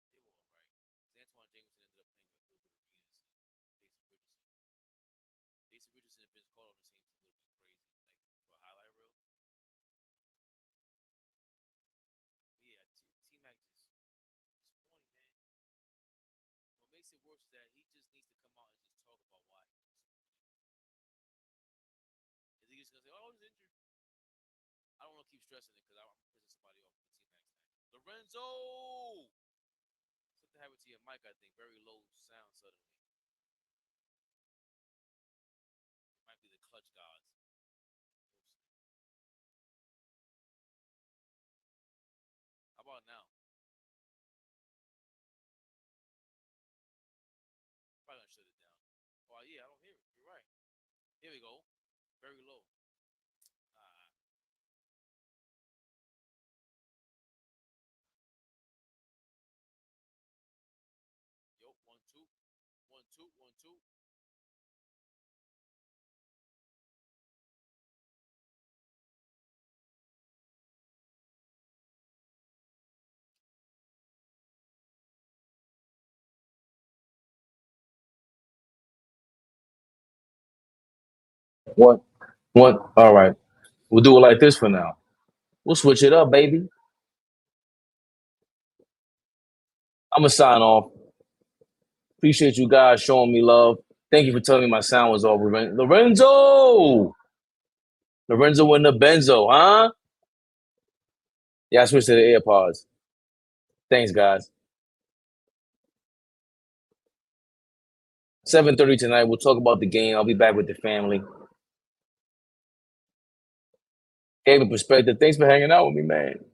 They were all right. Because Antoine Jameson ended up playing with Gilbert Arenas and Jason Richardson. Jason Richardson and Vince Carter on the same team would have been crazy, like for a highlight reel. But yeah, T-Mac just disappointing, man. What makes it worse is that he just needs to come out and just talk about why he's disappointed. Is he just gonna say, "Oh, I was injured"? I don't want to keep stressing it because I'm pissing somebody off with the T-Mac tag. Lorenzo! Something happened to your mic, I think. Very low sound suddenly. It might be the clutch gods. How about now? Probably gonna shut it down. Oh yeah, I don't hear it. You're right. Here we go. Very low. Yo, 1 2. 1 2 1 2. What? What? All right. We'll do it like this for now. We'll switch it up, baby. I'm gonna sign off. Appreciate you guys showing me love. Thank you for telling me my sound was off. Lorenzo! Lorenzo in the benzo, huh? Yeah, I switched to the AirPods. Thanks, guys. 7:30 tonight. We'll talk about the game. I'll be back with the family. Gave a perspective. Thanks for hanging out with me, man.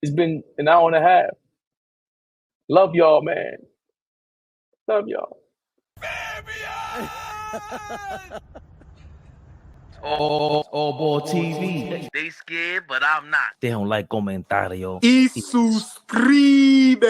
It's been an hour and a half. Love y'all, man. Love y'all. AllBall TV. They scared, but I'm not. They don't like comentario. Y suscribe.